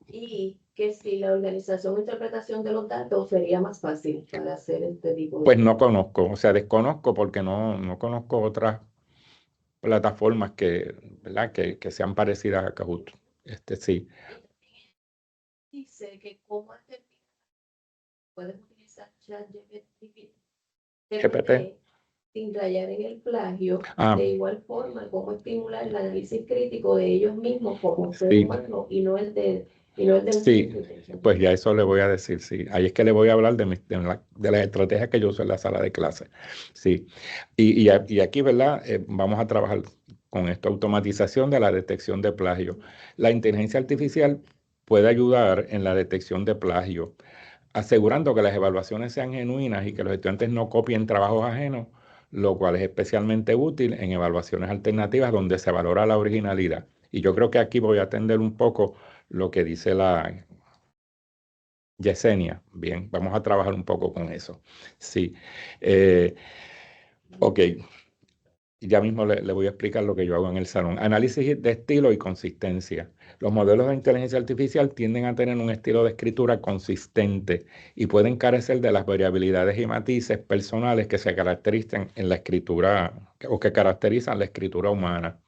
Y que si la organización e interpretación de los datos sería más fácil para hacer este tipo Pues de... no conozco, o sea, desconozco porque no conozco otras plataformas ¿verdad? Que sean parecidas a Kahoot. Sí. Dice que cómo puedes utilizar utiliza ChatGPT GPT. sin rayar en el plagio, Ah, de igual forma, cómo estimular el análisis crítico de ellos mismos como ser sí, humano y no el de la sí, inteligencia pues ya artificial. eso le voy a decir, sí. Ahí es que le voy a hablar de las estrategias que yo uso en la sala de clase. Sí. Y aquí, ¿verdad? Vamos a trabajar con esta automatización de la detección de plagio. La inteligencia artificial puede ayudar en la detección de plagio, asegurando que las evaluaciones sean genuinas y que los estudiantes no copien trabajos ajenos, lo cual es especialmente útil en evaluaciones alternativas donde se valora la originalidad. Y yo creo que aquí voy a atender un poco lo que dice la Yesenia. Bien, vamos a trabajar un poco con eso. Sí. Ok, ya mismo le voy a explicar lo que yo hago en el salón. Análisis de estilo y consistencia. Los modelos de inteligencia artificial tienden a tener un estilo de escritura consistente y pueden carecer de las variabilidades y matices personales que se caracterizan en la escritura o que caracterizan la escritura humana.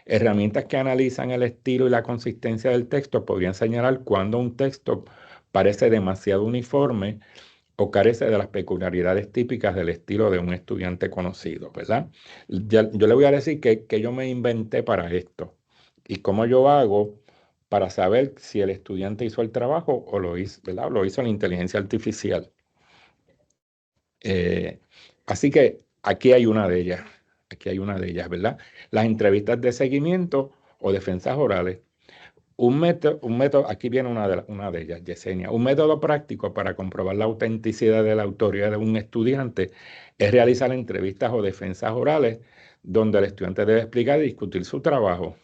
Herramientas que analizan el estilo y la consistencia del texto podrían señalar cuando un texto parece demasiado uniforme o carece de las peculiaridades típicas del estilo de un estudiante conocido, ¿verdad? Yo le voy a decir que yo me inventé para esto y cómo yo hago para saber si el estudiante hizo el trabajo o lo hizo, ¿verdad? Lo hizo la inteligencia artificial. Eh, Así que aquí hay una de ellas, aquí hay una de ellas, ¿verdad? Las entrevistas de seguimiento o defensas orales. Un método, aquí viene una de ellas, Yesenia. Un método práctico para comprobar la autenticidad de la autoría de un estudiante es realizar entrevistas o defensas orales donde el estudiante debe explicar y discutir su trabajo,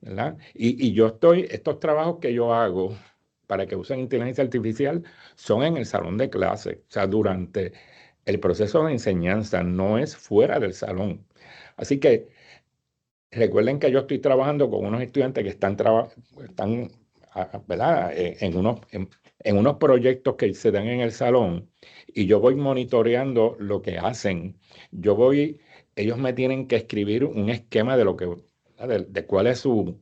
¿verdad? Estos trabajos que yo hago para que usen inteligencia artificial son en el salón de clase, o sea, durante el proceso de enseñanza, no es fuera del salón. Así que recuerden que yo estoy trabajando con unos estudiantes que están ¿verdad? En unos proyectos que se dan en el salón y yo voy monitoreando lo que hacen. Ellos me tienen que escribir un esquema de lo que, ¿verdad? De cuál es su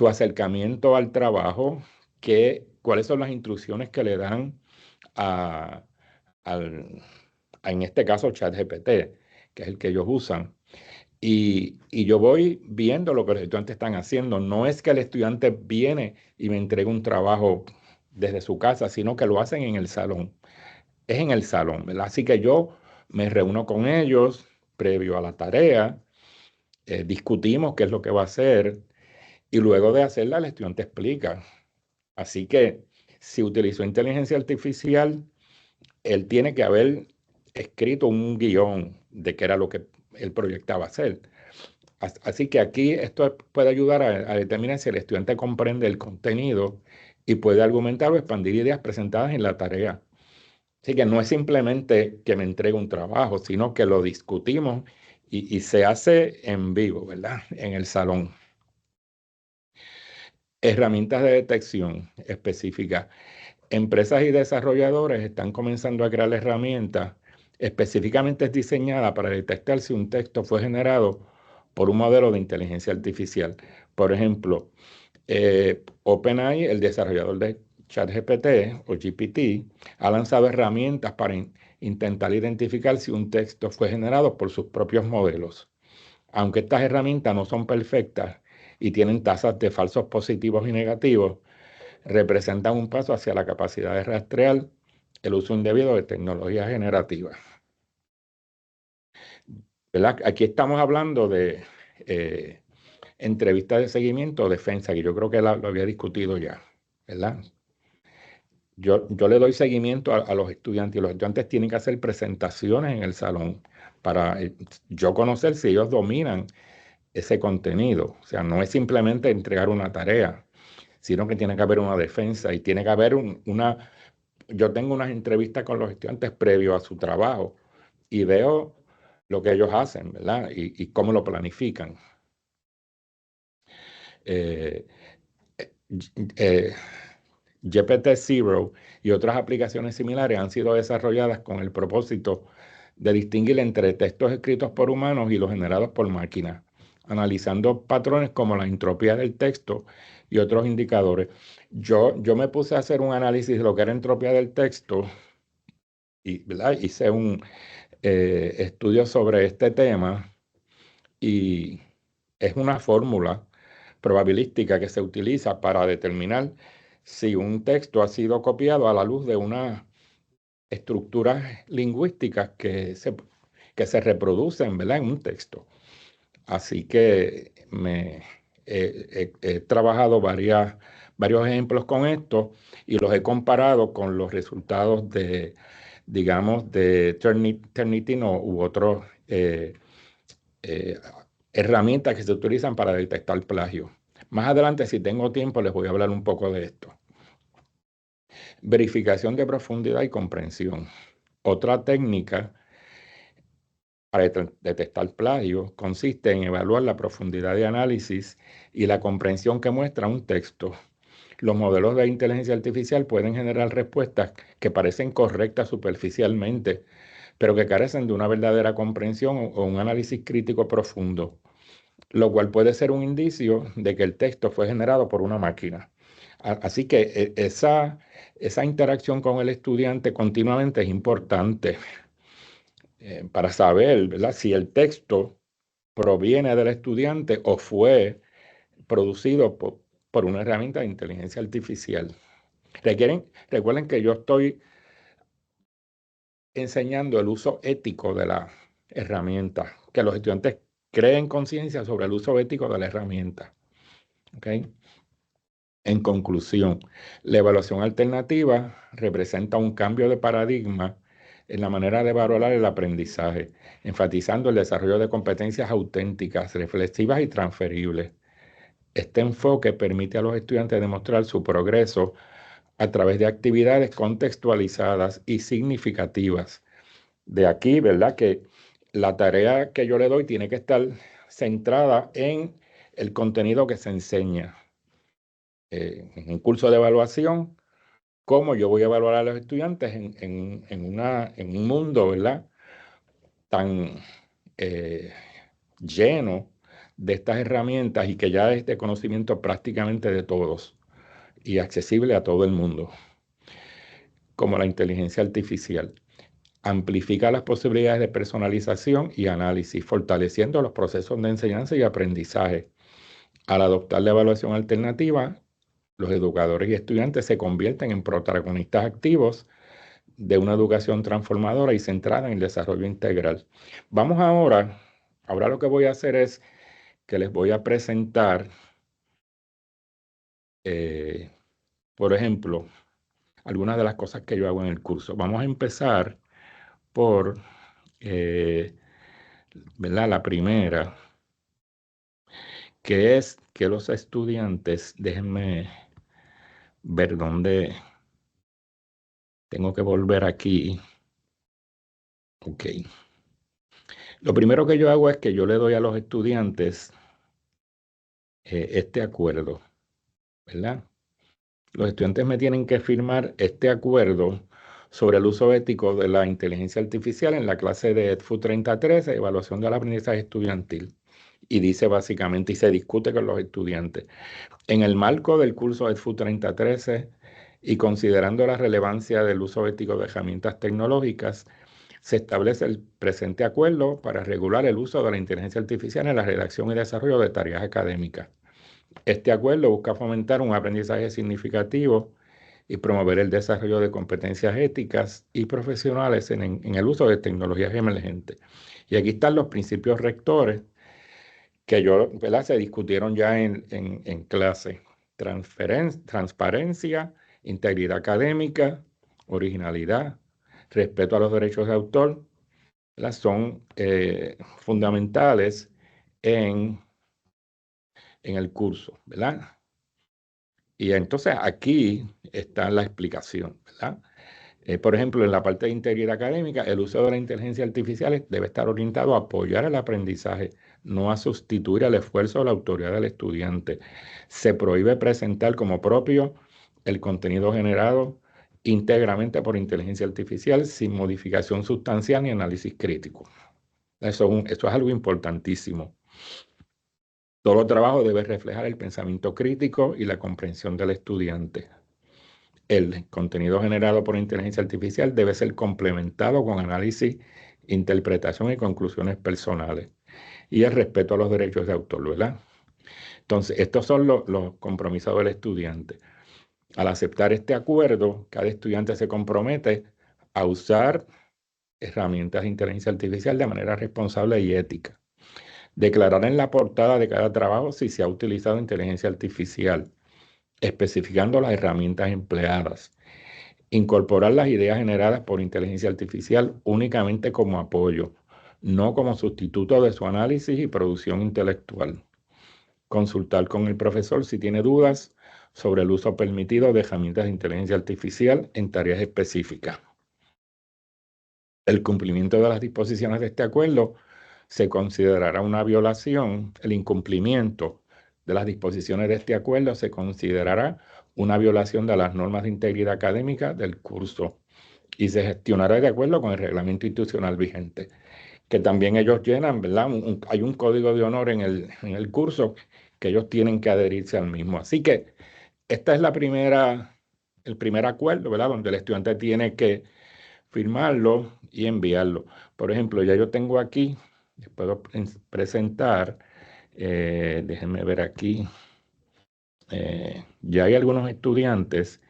acercamiento al trabajo, cuáles son las instrucciones que le dan a, en este caso, ChatGPT, que es el que ellos usan. Y yo voy viendo lo que los estudiantes están haciendo. No es que el estudiante viene y me entrega un trabajo desde su casa, sino que lo hacen en el salón. Es en el salón, ¿verdad? Así que yo me reúno con ellos previo a la tarea, discutimos qué es lo que va a hacer y luego de hacerla el estudiante explica. Así que si utilizó inteligencia artificial, él tiene que haber escrito un guión de qué era lo que él proyectaba hacer. Así que aquí esto puede ayudar a determinar si el estudiante comprende el contenido y puede argumentar o expandir ideas presentadas en la tarea. Así que no es simplemente que me entregue un trabajo, sino que lo discutimos y se hace en vivo, ¿verdad? En el salón. Herramientas de detección específicas. Empresas y desarrolladores están comenzando a crear herramientas específicamente diseñadas para detectar si un texto fue generado por un modelo de inteligencia artificial. Por ejemplo, OpenAI, el desarrollador de ChatGPT o GPT, ha lanzado herramientas para intentar identificar si un texto fue generado por sus propios modelos. Aunque estas herramientas no son perfectas y tienen tasas de falsos positivos y negativos, representan un paso hacia la capacidad de rastrear el uso indebido de tecnologías generativas. ¿Verdad? Aquí estamos hablando de entrevistas de seguimiento o defensa, que yo creo que lo había discutido ya, ¿verdad? Yo le doy seguimiento a los estudiantes y los estudiantes tienen que hacer presentaciones en el salón para yo conocer si ellos dominan ese contenido. O sea, no es simplemente entregar una tarea, sino que tiene que haber una defensa y tiene que haber una. Yo tengo unas entrevistas con los estudiantes previo a su trabajo y veo lo que ellos hacen, ¿verdad? Y cómo lo planifican. Eh, eh, GPT-0 y otras aplicaciones similares han sido desarrolladas con el propósito de distinguir entre textos escritos por humanos y los generados por máquinas, analizando patrones como la entropía del texto y otros indicadores. Yo me puse a hacer un análisis de lo que era entropía del texto ¿verdad? Hice un estudio sobre este tema y es una fórmula probabilística que se utiliza para determinar si un texto ha sido copiado a la luz de unas estructuras lingüísticas que se reproducen, ¿verdad?, en un texto. Así que he trabajado varios ejemplos con esto y los he comparado con los resultados de, digamos, de Turnitin u otros herramientas que se utilizan para detectar plagio. Más adelante, si tengo tiempo, les voy a hablar un poco de esto. Verificación de profundidad y comprensión. Otra técnica para detectar plagio consiste en evaluar la profundidad de análisis y la comprensión que muestra un texto. Los modelos de inteligencia artificial pueden generar respuestas que parecen correctas superficialmente, pero que carecen de una verdadera comprensión o un análisis crítico profundo, lo cual puede ser un indicio de que el texto fue generado por una máquina. Así que esa interacción con el estudiante continuamente es importante para saber, ¿verdad?, si el texto proviene del estudiante o fue producido por una herramienta de inteligencia artificial. Recuerden que yo estoy enseñando el uso ético de la herramienta, que los estudiantes creen conciencia sobre el uso ético de la herramienta. ¿Okay? En conclusión, la evaluación alternativa representa un cambio de paradigma en la manera de valorar el aprendizaje, enfatizando el desarrollo de competencias auténticas, reflexivas y transferibles. Este enfoque permite a los estudiantes demostrar su progreso a través de actividades contextualizadas y significativas. De aquí, ¿verdad?, que la tarea que yo le doy tiene que estar centrada en el contenido que se enseña. En un curso de evaluación, cómo yo voy a evaluar a los estudiantes en un mundo, ¿verdad?, tan lleno de estas herramientas y que ya es de conocimiento prácticamente de todos y accesible a todo el mundo, como la inteligencia artificial. Amplifica las posibilidades de personalización y análisis, fortaleciendo los procesos de enseñanza y aprendizaje. Al adoptar la evaluación alternativa, los educadores y estudiantes se convierten en protagonistas activos de una educación transformadora y centrada en el desarrollo integral. Vamos ahora lo que voy a hacer es que les voy a presentar, por ejemplo, algunas de las cosas que yo hago en el curso. Vamos a empezar por, ¿verdad?, la primera, que es que los estudiantes, déjenme ver dónde tengo que volver aquí. Ok. Lo primero que yo hago es que yo le doy a los estudiantes este acuerdo, ¿verdad? Los estudiantes me tienen que firmar este acuerdo sobre el uso ético de la inteligencia artificial en la clase de EDFU 3013, evaluación del aprendizaje estudiantil. Y dice básicamente, y se discute con los estudiantes, en el marco del curso EDFU 3013 y considerando la relevancia del uso ético de herramientas tecnológicas, se establece el presente acuerdo para regular el uso de la inteligencia artificial en la redacción y desarrollo de tareas académicas. Este acuerdo busca fomentar un aprendizaje significativo y promover el desarrollo de competencias éticas y profesionales en el uso de tecnologías emergentes. Y aquí están los principios rectores que ¿verdad?, se discutieron ya en clase. Transparencia, integridad académica, originalidad, respeto a los derechos de autor, son fundamentales en el curso, ¿verdad? Y entonces aquí está la explicación, ¿verdad? Por ejemplo, en la parte de integridad académica, el uso de la inteligencia artificial debe estar orientado a apoyar el aprendizaje, no a sustituir el esfuerzo o la autoridad del estudiante. Se prohíbe presentar como propio el contenido generado íntegramente por inteligencia artificial sin modificación sustancial ni análisis crítico. Eso es algo importantísimo. Todo trabajo debe reflejar el pensamiento crítico y la comprensión del estudiante. el contenido generado por inteligencia artificial debe ser complementado con análisis, interpretación y conclusiones personales y el respeto a los derechos de autor, ¿verdad? Entonces, estos son los compromisos del estudiante. Al aceptar este acuerdo, cada estudiante se compromete a usar herramientas de inteligencia artificial de manera responsable y ética. Declarar en la portada de cada trabajo si se ha utilizado inteligencia artificial, especificando las herramientas empleadas. Incorporar las ideas generadas por inteligencia artificial únicamente como apoyo, no como sustituto de su análisis y producción intelectual. Consultar con el profesor si tiene dudas sobre el uso permitido de herramientas de inteligencia artificial en tareas específicas. El cumplimiento de las disposiciones de este acuerdo se considerará una violación. El incumplimiento de las disposiciones de este acuerdo se considerará una violación de las normas de integridad académica del curso y se gestionará de acuerdo con el reglamento institucional vigente, que también ellos llenan, ¿verdad? Hay un código de honor en el curso que ellos tienen que adherirse al mismo. Así que esta es el primer acuerdo, ¿verdad? Donde el estudiante tiene que firmarlo y enviarlo. Por ejemplo, ya yo tengo aquí, les puedo presentar, déjenme ver aquí, ya hay algunos estudiantes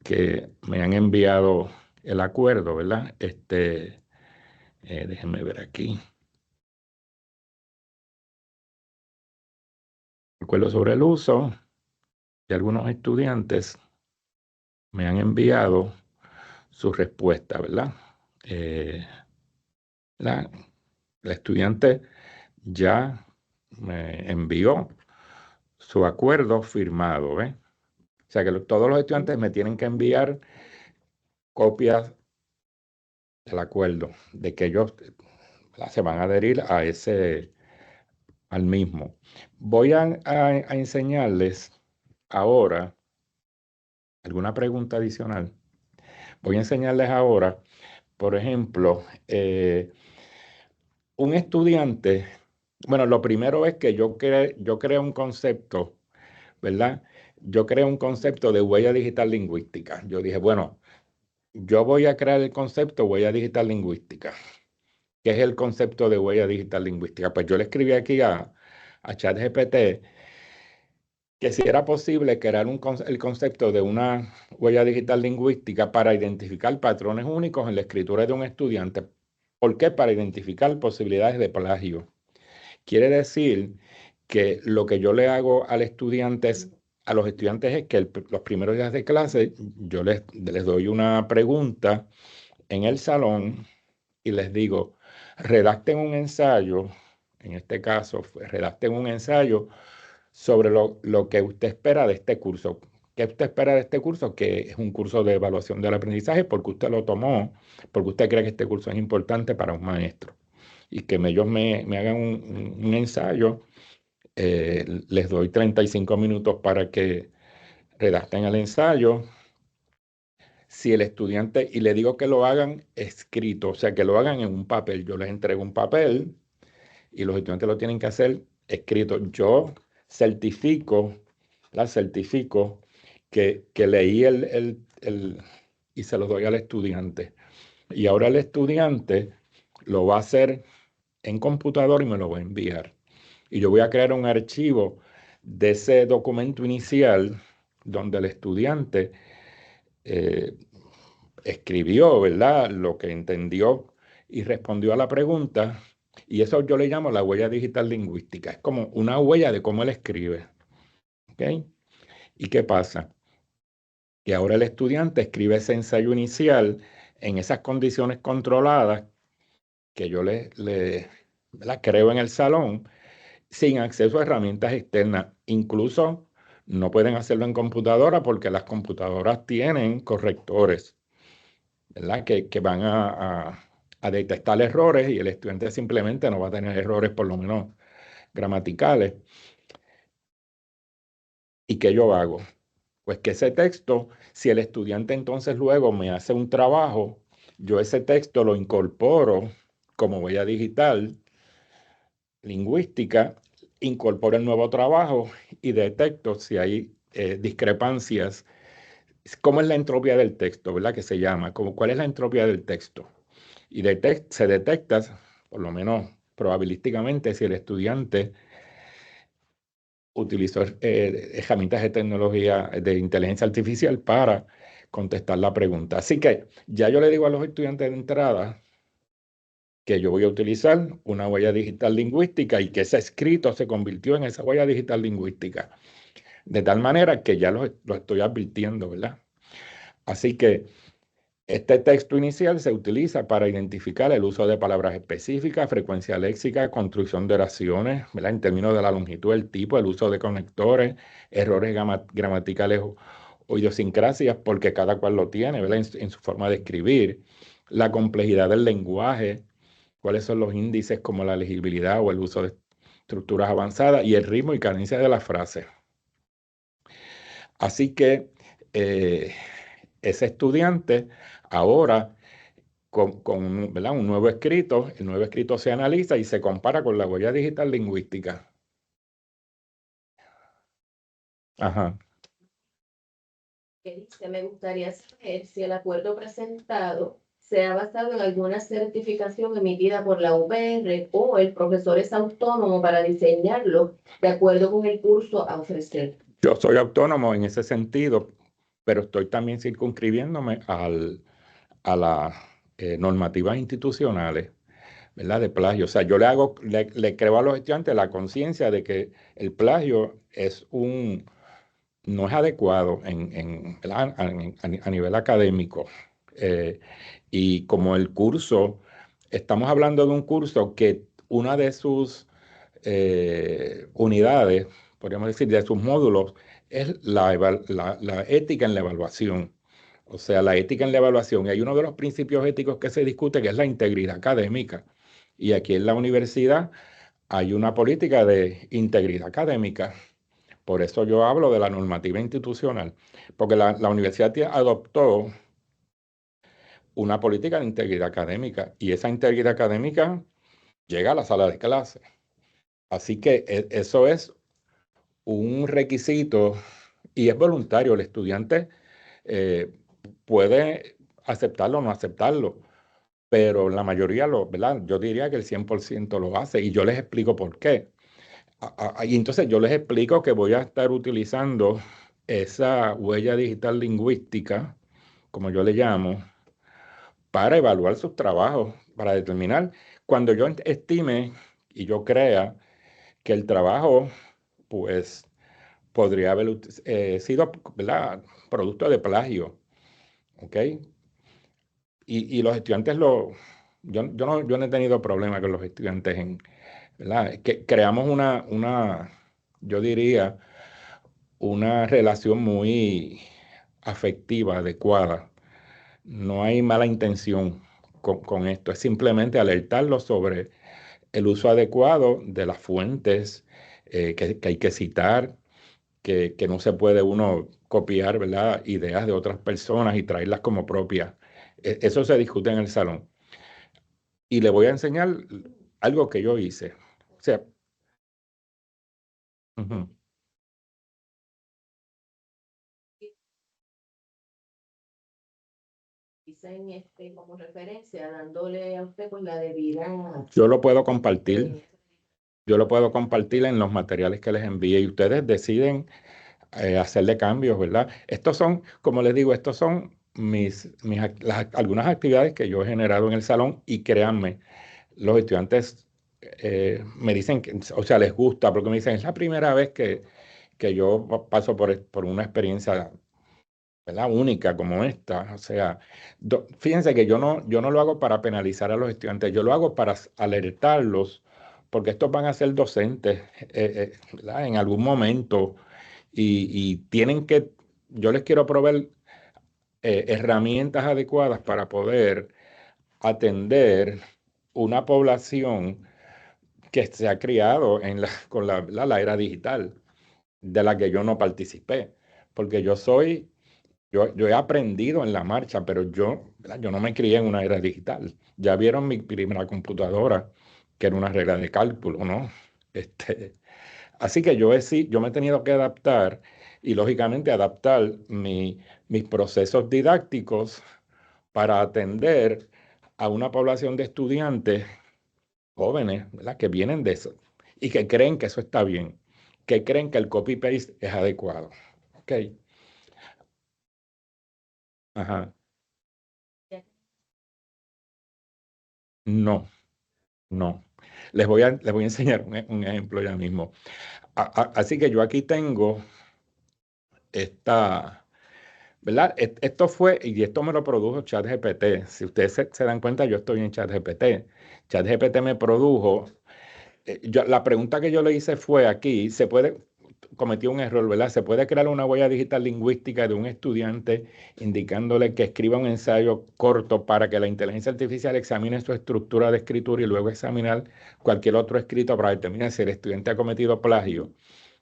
que me han enviado el acuerdo, ¿verdad? Déjenme ver aquí. Acuerdo sobre el uso de algunos estudiantes me han enviado su respuesta, ¿verdad? La, la estudiante ya me envió su acuerdo firmado, ¿ves? O sea que todos los estudiantes me tienen que enviar copias del acuerdo, de que ellos, ¿verdad?, se van a adherir al mismo. Voy a enseñarles ahora alguna pregunta adicional. Voy a enseñarles ahora, por ejemplo, un estudiante, bueno, lo primero es que yo creo un concepto, ¿verdad? Yo creo un concepto de huella digital lingüística. Yo dije, bueno, yo voy a crear el concepto huella digital lingüística. ¿Qué es el concepto de huella digital lingüística? Pues yo le escribí aquí a ChatGPT que si era posible crear el concepto de una huella digital lingüística para identificar patrones únicos en la escritura de un estudiante. ¿Por qué? Para identificar posibilidades de plagio. Quiere decir que lo que yo le hago a los estudiantes es que los primeros días de clase yo les doy una pregunta en el salón y les digo, redacten un ensayo, en este caso, redacten un ensayo sobre lo que usted espera de este curso. ¿Qué usted espera de este curso? Que es un curso de evaluación del aprendizaje porque usted lo tomó, porque usted cree que este curso es importante para un maestro. Y que ellos me hagan un ensayo, les doy 35 minutos para que redacten el ensayo. Si el estudiante, y le digo que lo hagan escrito, o sea, que lo hagan en un papel, yo les entrego un papel y los estudiantes lo tienen que hacer escrito. Yo certifico, certifico que leí y se lo doy al estudiante. Y ahora el estudiante lo va a hacer en computador y me lo va a enviar. Y yo voy a crear un archivo de ese documento inicial donde el estudiante eh, escribió, ¿verdad?, lo que entendió y respondió a la pregunta. Y eso yo le llamo la huella digital lingüística. Es como una huella de cómo él escribe. ¿Ok? ¿Y qué pasa? Que ahora el estudiante escribe ese ensayo inicial en esas condiciones controladas que yo la creo en el salón, sin acceso a herramientas externas. Incluso no pueden hacerlo en computadora porque las computadoras tienen correctores, ¿verdad? Que van a detectar errores y el estudiante simplemente no va a tener errores, por lo menos gramaticales. ¿Y qué yo hago? Pues que ese texto, si el estudiante entonces luego me hace un trabajo, yo ese texto lo incorporo como huella digital, lingüística, incorporo el nuevo trabajo y detecto si hay discrepancias ¿cómo es la entropía del texto, verdad? Que se llama, ¿cuál es la entropía del texto? Y se detecta, por lo menos probabilísticamente, si el estudiante utilizó herramientas de tecnología de inteligencia artificial para contestar la pregunta. Así que ya yo le digo a los estudiantes de entrada que yo voy a utilizar una huella digital lingüística y que ese escrito se convirtió en esa huella digital lingüística. De tal manera que ya lo estoy advirtiendo, ¿verdad? Así que este texto inicial se utiliza para identificar el uso de palabras específicas, frecuencia léxica, construcción de oraciones, ¿verdad? En términos de la longitud del tipo, el uso de conectores, errores gramaticales o idiosincrasias, porque cada cual lo tiene, ¿verdad? En su forma de escribir, la complejidad del lenguaje, cuáles son los índices como la legibilidad o el uso de estructuras avanzadas y el ritmo y cadencia de las frases. Así que eh, ese estudiante ahora con ¿verdad? Un nuevo escrito, el nuevo escrito se analiza y se compara con la huella digital lingüística. Ajá. Que dice, me gustaría saber si el acuerdo presentado se ha basado en alguna certificación emitida por la UPR o el profesor es autónomo para diseñarlo de acuerdo con el curso a ofrecer. Yo soy autónomo en ese sentido, pero estoy también circunscribiéndome a las normativas institucionales, ¿verdad? De plagio. O sea, yo le creo a los estudiantes la conciencia de que el plagio no es adecuado ¿verdad? A nivel académico. Eh, y como el curso, estamos hablando de un curso que una de sus unidades, podríamos decir, de sus módulos, es la ética en la evaluación. O sea, la ética en la evaluación. Y hay uno de los principios éticos que se discute, que es la integridad académica. Y aquí en la universidad hay una política de integridad académica. Por eso yo hablo de la normativa institucional, porque la universidad adoptó una política de integridad académica y esa integridad académica llega a la sala de clase. Así que eso es un requisito y es voluntario. El estudiante eh, puede aceptarlo o no aceptarlo, pero la mayoría ¿verdad? Yo diría que el 100% lo hace y yo les explico por qué. Y entonces yo les explico que voy a estar utilizando esa huella digital lingüística, como yo le llamo, para evaluar sus trabajos, para determinar cuando yo estime y yo crea que el trabajo, pues, podría haber sido, ¿verdad? Producto de plagio, ¿ok? Y los estudiantes yo no he tenido problemas con los estudiantes ¿verdad? Que creamos yo diría, una relación muy afectiva, adecuada. No hay mala intención con esto, es simplemente alertarlos sobre el uso adecuado de las fuentes que hay que citar, que no se puede uno copiar, ¿verdad? Ideas de otras personas y traerlas como propias. Eso se discute en el salón. Y le voy a enseñar algo que yo hice. O sea, ujú. Dicen como referencia, dándole a usted pues la debida. Yo lo puedo compartir. Yo lo puedo compartir en los materiales que les envíe y ustedes deciden hacerle cambios, ¿verdad? Estos son, como les digo, estos son algunas actividades que yo he generado en el salón y créanme, los estudiantes me dicen que, o sea, les gusta porque me dicen, es la primera vez que yo paso por una experiencia, ¿verdad? Única como esta. O sea, fíjense que yo no lo hago para penalizar a los estudiantes, yo lo hago para alertarlos, porque estos van a ser docentes, ¿verdad? En algún momento y tienen yo les quiero proveer herramientas adecuadas para poder atender una población que se ha criado con la era digital, de la que yo no participé, porque yo he aprendido en la marcha, pero ¿verdad? Yo no me crié en una era digital. Ya vieron mi primera computadora, que era una regla de cálculo, ¿no? Así que sí, yo me he tenido que adaptar y lógicamente adaptar mis procesos didácticos para atender a una población de estudiantes jóvenes, ¿verdad? Que vienen de eso y que creen que eso está bien, que creen que el copy-paste es adecuado. ¿Ok? Ajá. No, no. Les voy a enseñar un ejemplo ya mismo. Así que yo aquí tengo esta, ¿verdad? Esto fue, y esto me lo produjo ChatGPT. Si ustedes se dan cuenta, yo estoy en ChatGPT. ChatGPT me produjo, la pregunta que yo le hice fue aquí, cometí un error, ¿verdad? Se puede crear una huella digital lingüística de un estudiante indicándole que escriba un ensayo corto para que la inteligencia artificial examine su estructura de escritura y luego examinar cualquier otro escrito para determinar si el estudiante ha cometido plagio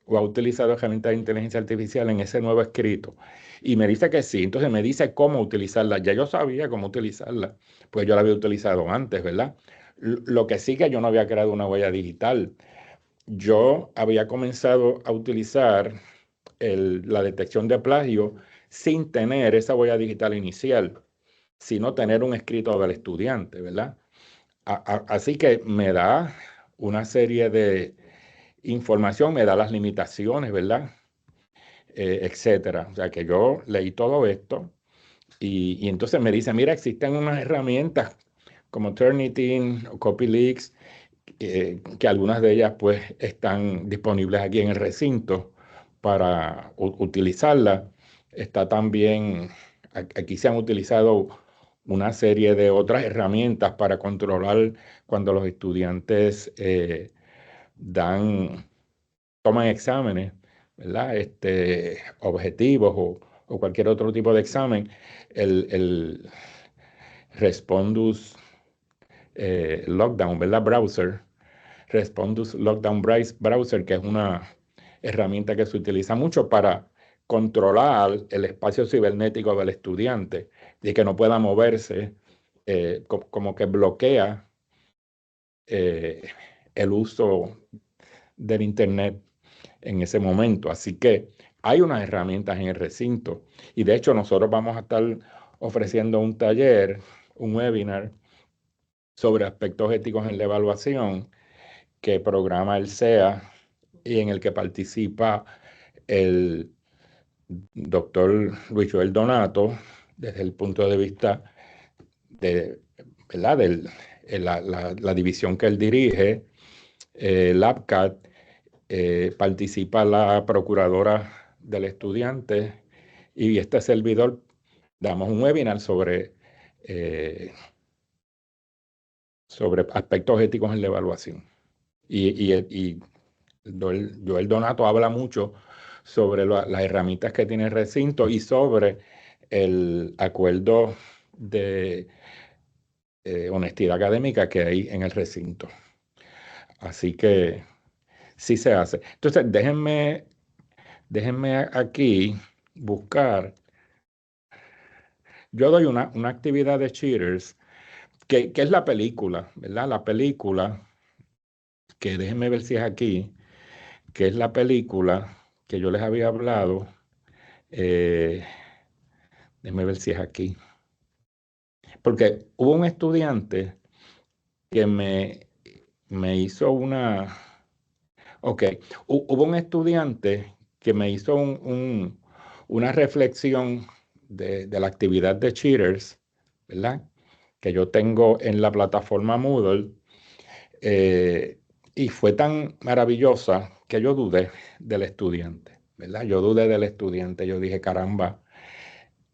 o ha utilizado herramientas de inteligencia artificial en ese nuevo escrito. Y me dice que sí, entonces me dice cómo utilizarla. Ya yo sabía cómo utilizarla, pues yo la había utilizado antes, ¿verdad? Lo que sí que yo no había creado una huella digital. Yo había comenzado a utilizar la detección de plagio sin tener esa huella digital inicial, sino tener un escrito del estudiante, ¿verdad? Así que me da una serie de información, me da las limitaciones, ¿verdad? Etcétera. O sea que yo leí todo esto y entonces me dice, mira, existen unas herramientas como Turnitin o Copyleaks, que algunas de ellas pues están disponibles aquí en el recinto para utilizarlas. Está también, aquí se han utilizado una serie de otras herramientas para controlar cuando los estudiantes toman exámenes, ¿verdad? Objetivos o cualquier otro tipo de examen. El Respondus Lockdown, ¿verdad? Browser. Respondus Lockdown Browser, que es una herramienta que se utiliza mucho para controlar el espacio cibernético del estudiante y que no pueda moverse, como que bloquea eh, el uso del Internet en ese momento. Así que hay unas herramientas en el recinto y de hecho nosotros vamos a estar ofreciendo un taller, un webinar sobre aspectos éticos en la evaluación que programa el SEA y en el que participa el doctor Luis Joel Donato desde el punto de vista de, ¿verdad? La división que él dirige, LabCat, participa la procuradora del estudiante y este servidor damos un webinar sobre aspectos éticos en la evaluación. Y Joel Donato habla mucho sobre las herramientas que tiene el recinto y sobre el acuerdo de honestidad académica que hay en el recinto. Así que sí se hace. Entonces, déjenme aquí buscar. Yo doy una actividad de Cheaters, que es la película, ¿verdad? La película, que déjenme ver si es aquí, que es la película que yo les había hablado. Eh, Déjenme ver si es aquí. Porque hubo un estudiante que me hizo una. Ok, hubo un estudiante que me hizo una reflexión de la actividad de Cheaters, ¿verdad? Que yo tengo en la plataforma Moodle. eh, y fue tan maravillosa que yo dudé del estudiante, ¿verdad? Yo dudé del estudiante. Yo dije, caramba,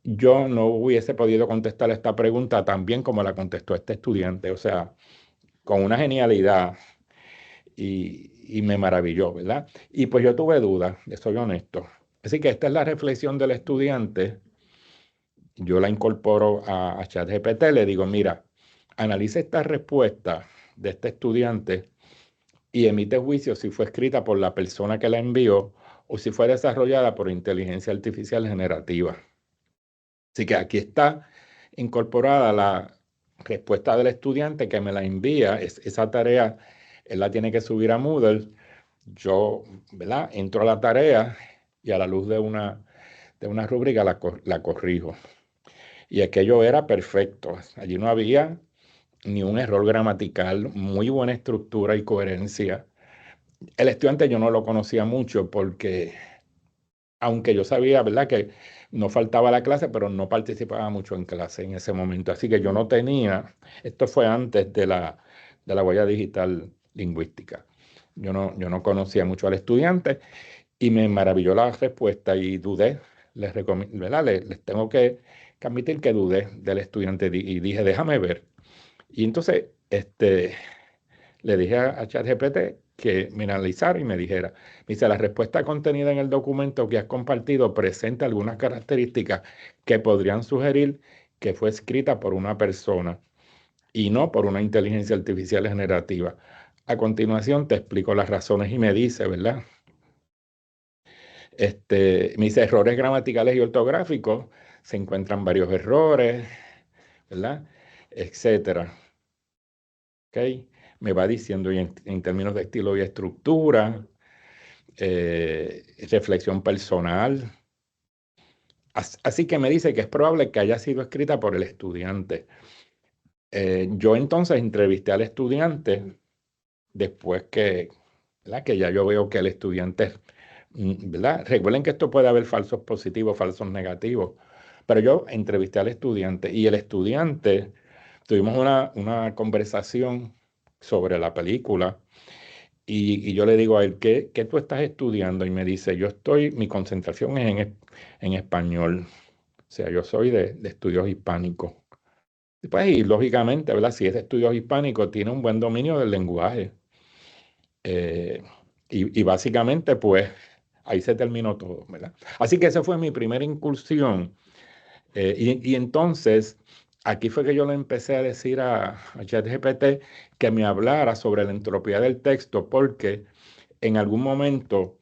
yo no hubiese podido contestar esta pregunta tan bien como la contestó este estudiante, o sea, con una genialidad y me maravilló, ¿verdad? Y pues yo tuve dudas, soy honesto. Así que esta es la reflexión del estudiante. Yo la incorporo a ChatGPT, le digo, mira, analiza esta respuesta de este estudiante y emite juicio si fue escrita por la persona que la envió o si fue desarrollada por inteligencia artificial generativa. Así que aquí está incorporada la respuesta del estudiante que me la envía. Esa tarea él la tiene que subir a Moodle. Yo, ¿verdad? Entro a la tarea y a la luz de una rúbrica la corrijo. Y aquello era perfecto. Allí no había ni un error gramatical, muy buena estructura y coherencia. El estudiante yo no lo conocía mucho porque, aunque yo sabía, ¿verdad?, que no faltaba la clase, pero no participaba mucho en clase en ese momento. Así que yo no tenía, esto fue antes de la huella digital lingüística. Yo no conocía mucho al estudiante y me maravilló la respuesta y dudé. ¿Verdad? Les tengo que admitir que dudé del estudiante y dije, déjame ver. Y entonces, le dije a ChatGPT que me analizara y me dijera, me dice, la respuesta contenida en el documento que has compartido presenta algunas características que podrían sugerir que fue escrita por una persona y no por una inteligencia artificial generativa. A continuación te explico las razones y me dice, ¿verdad? Mis errores gramaticales y ortográficos, se encuentran varios errores, ¿verdad? Etcétera. ¿Ok? Me va diciendo en términos de estilo y estructura, reflexión personal. Así que me dice que es probable que haya sido escrita por el estudiante. Yo entonces entrevisté al estudiante después ¿verdad?, que ya yo veo que el estudiante, ¿verdad? Recuerden que esto puede haber falsos positivos, falsos negativos, pero yo entrevisté al estudiante y el estudiante, tuvimos una conversación sobre la película y yo le digo a él, ¿qué tú estás estudiando? Y me dice, mi concentración es en español, o sea, yo soy de estudios hispánicos. Pues, y lógicamente, ¿verdad? Si es de estudios hispánicos, tiene un buen dominio del lenguaje. Eh, y básicamente, pues, ahí se terminó todo, ¿verdad? Así que esa fue mi primera incursión. Y entonces, aquí fue que yo le empecé a decir a ChatGPT que me hablara sobre la entropía del texto, porque en algún momento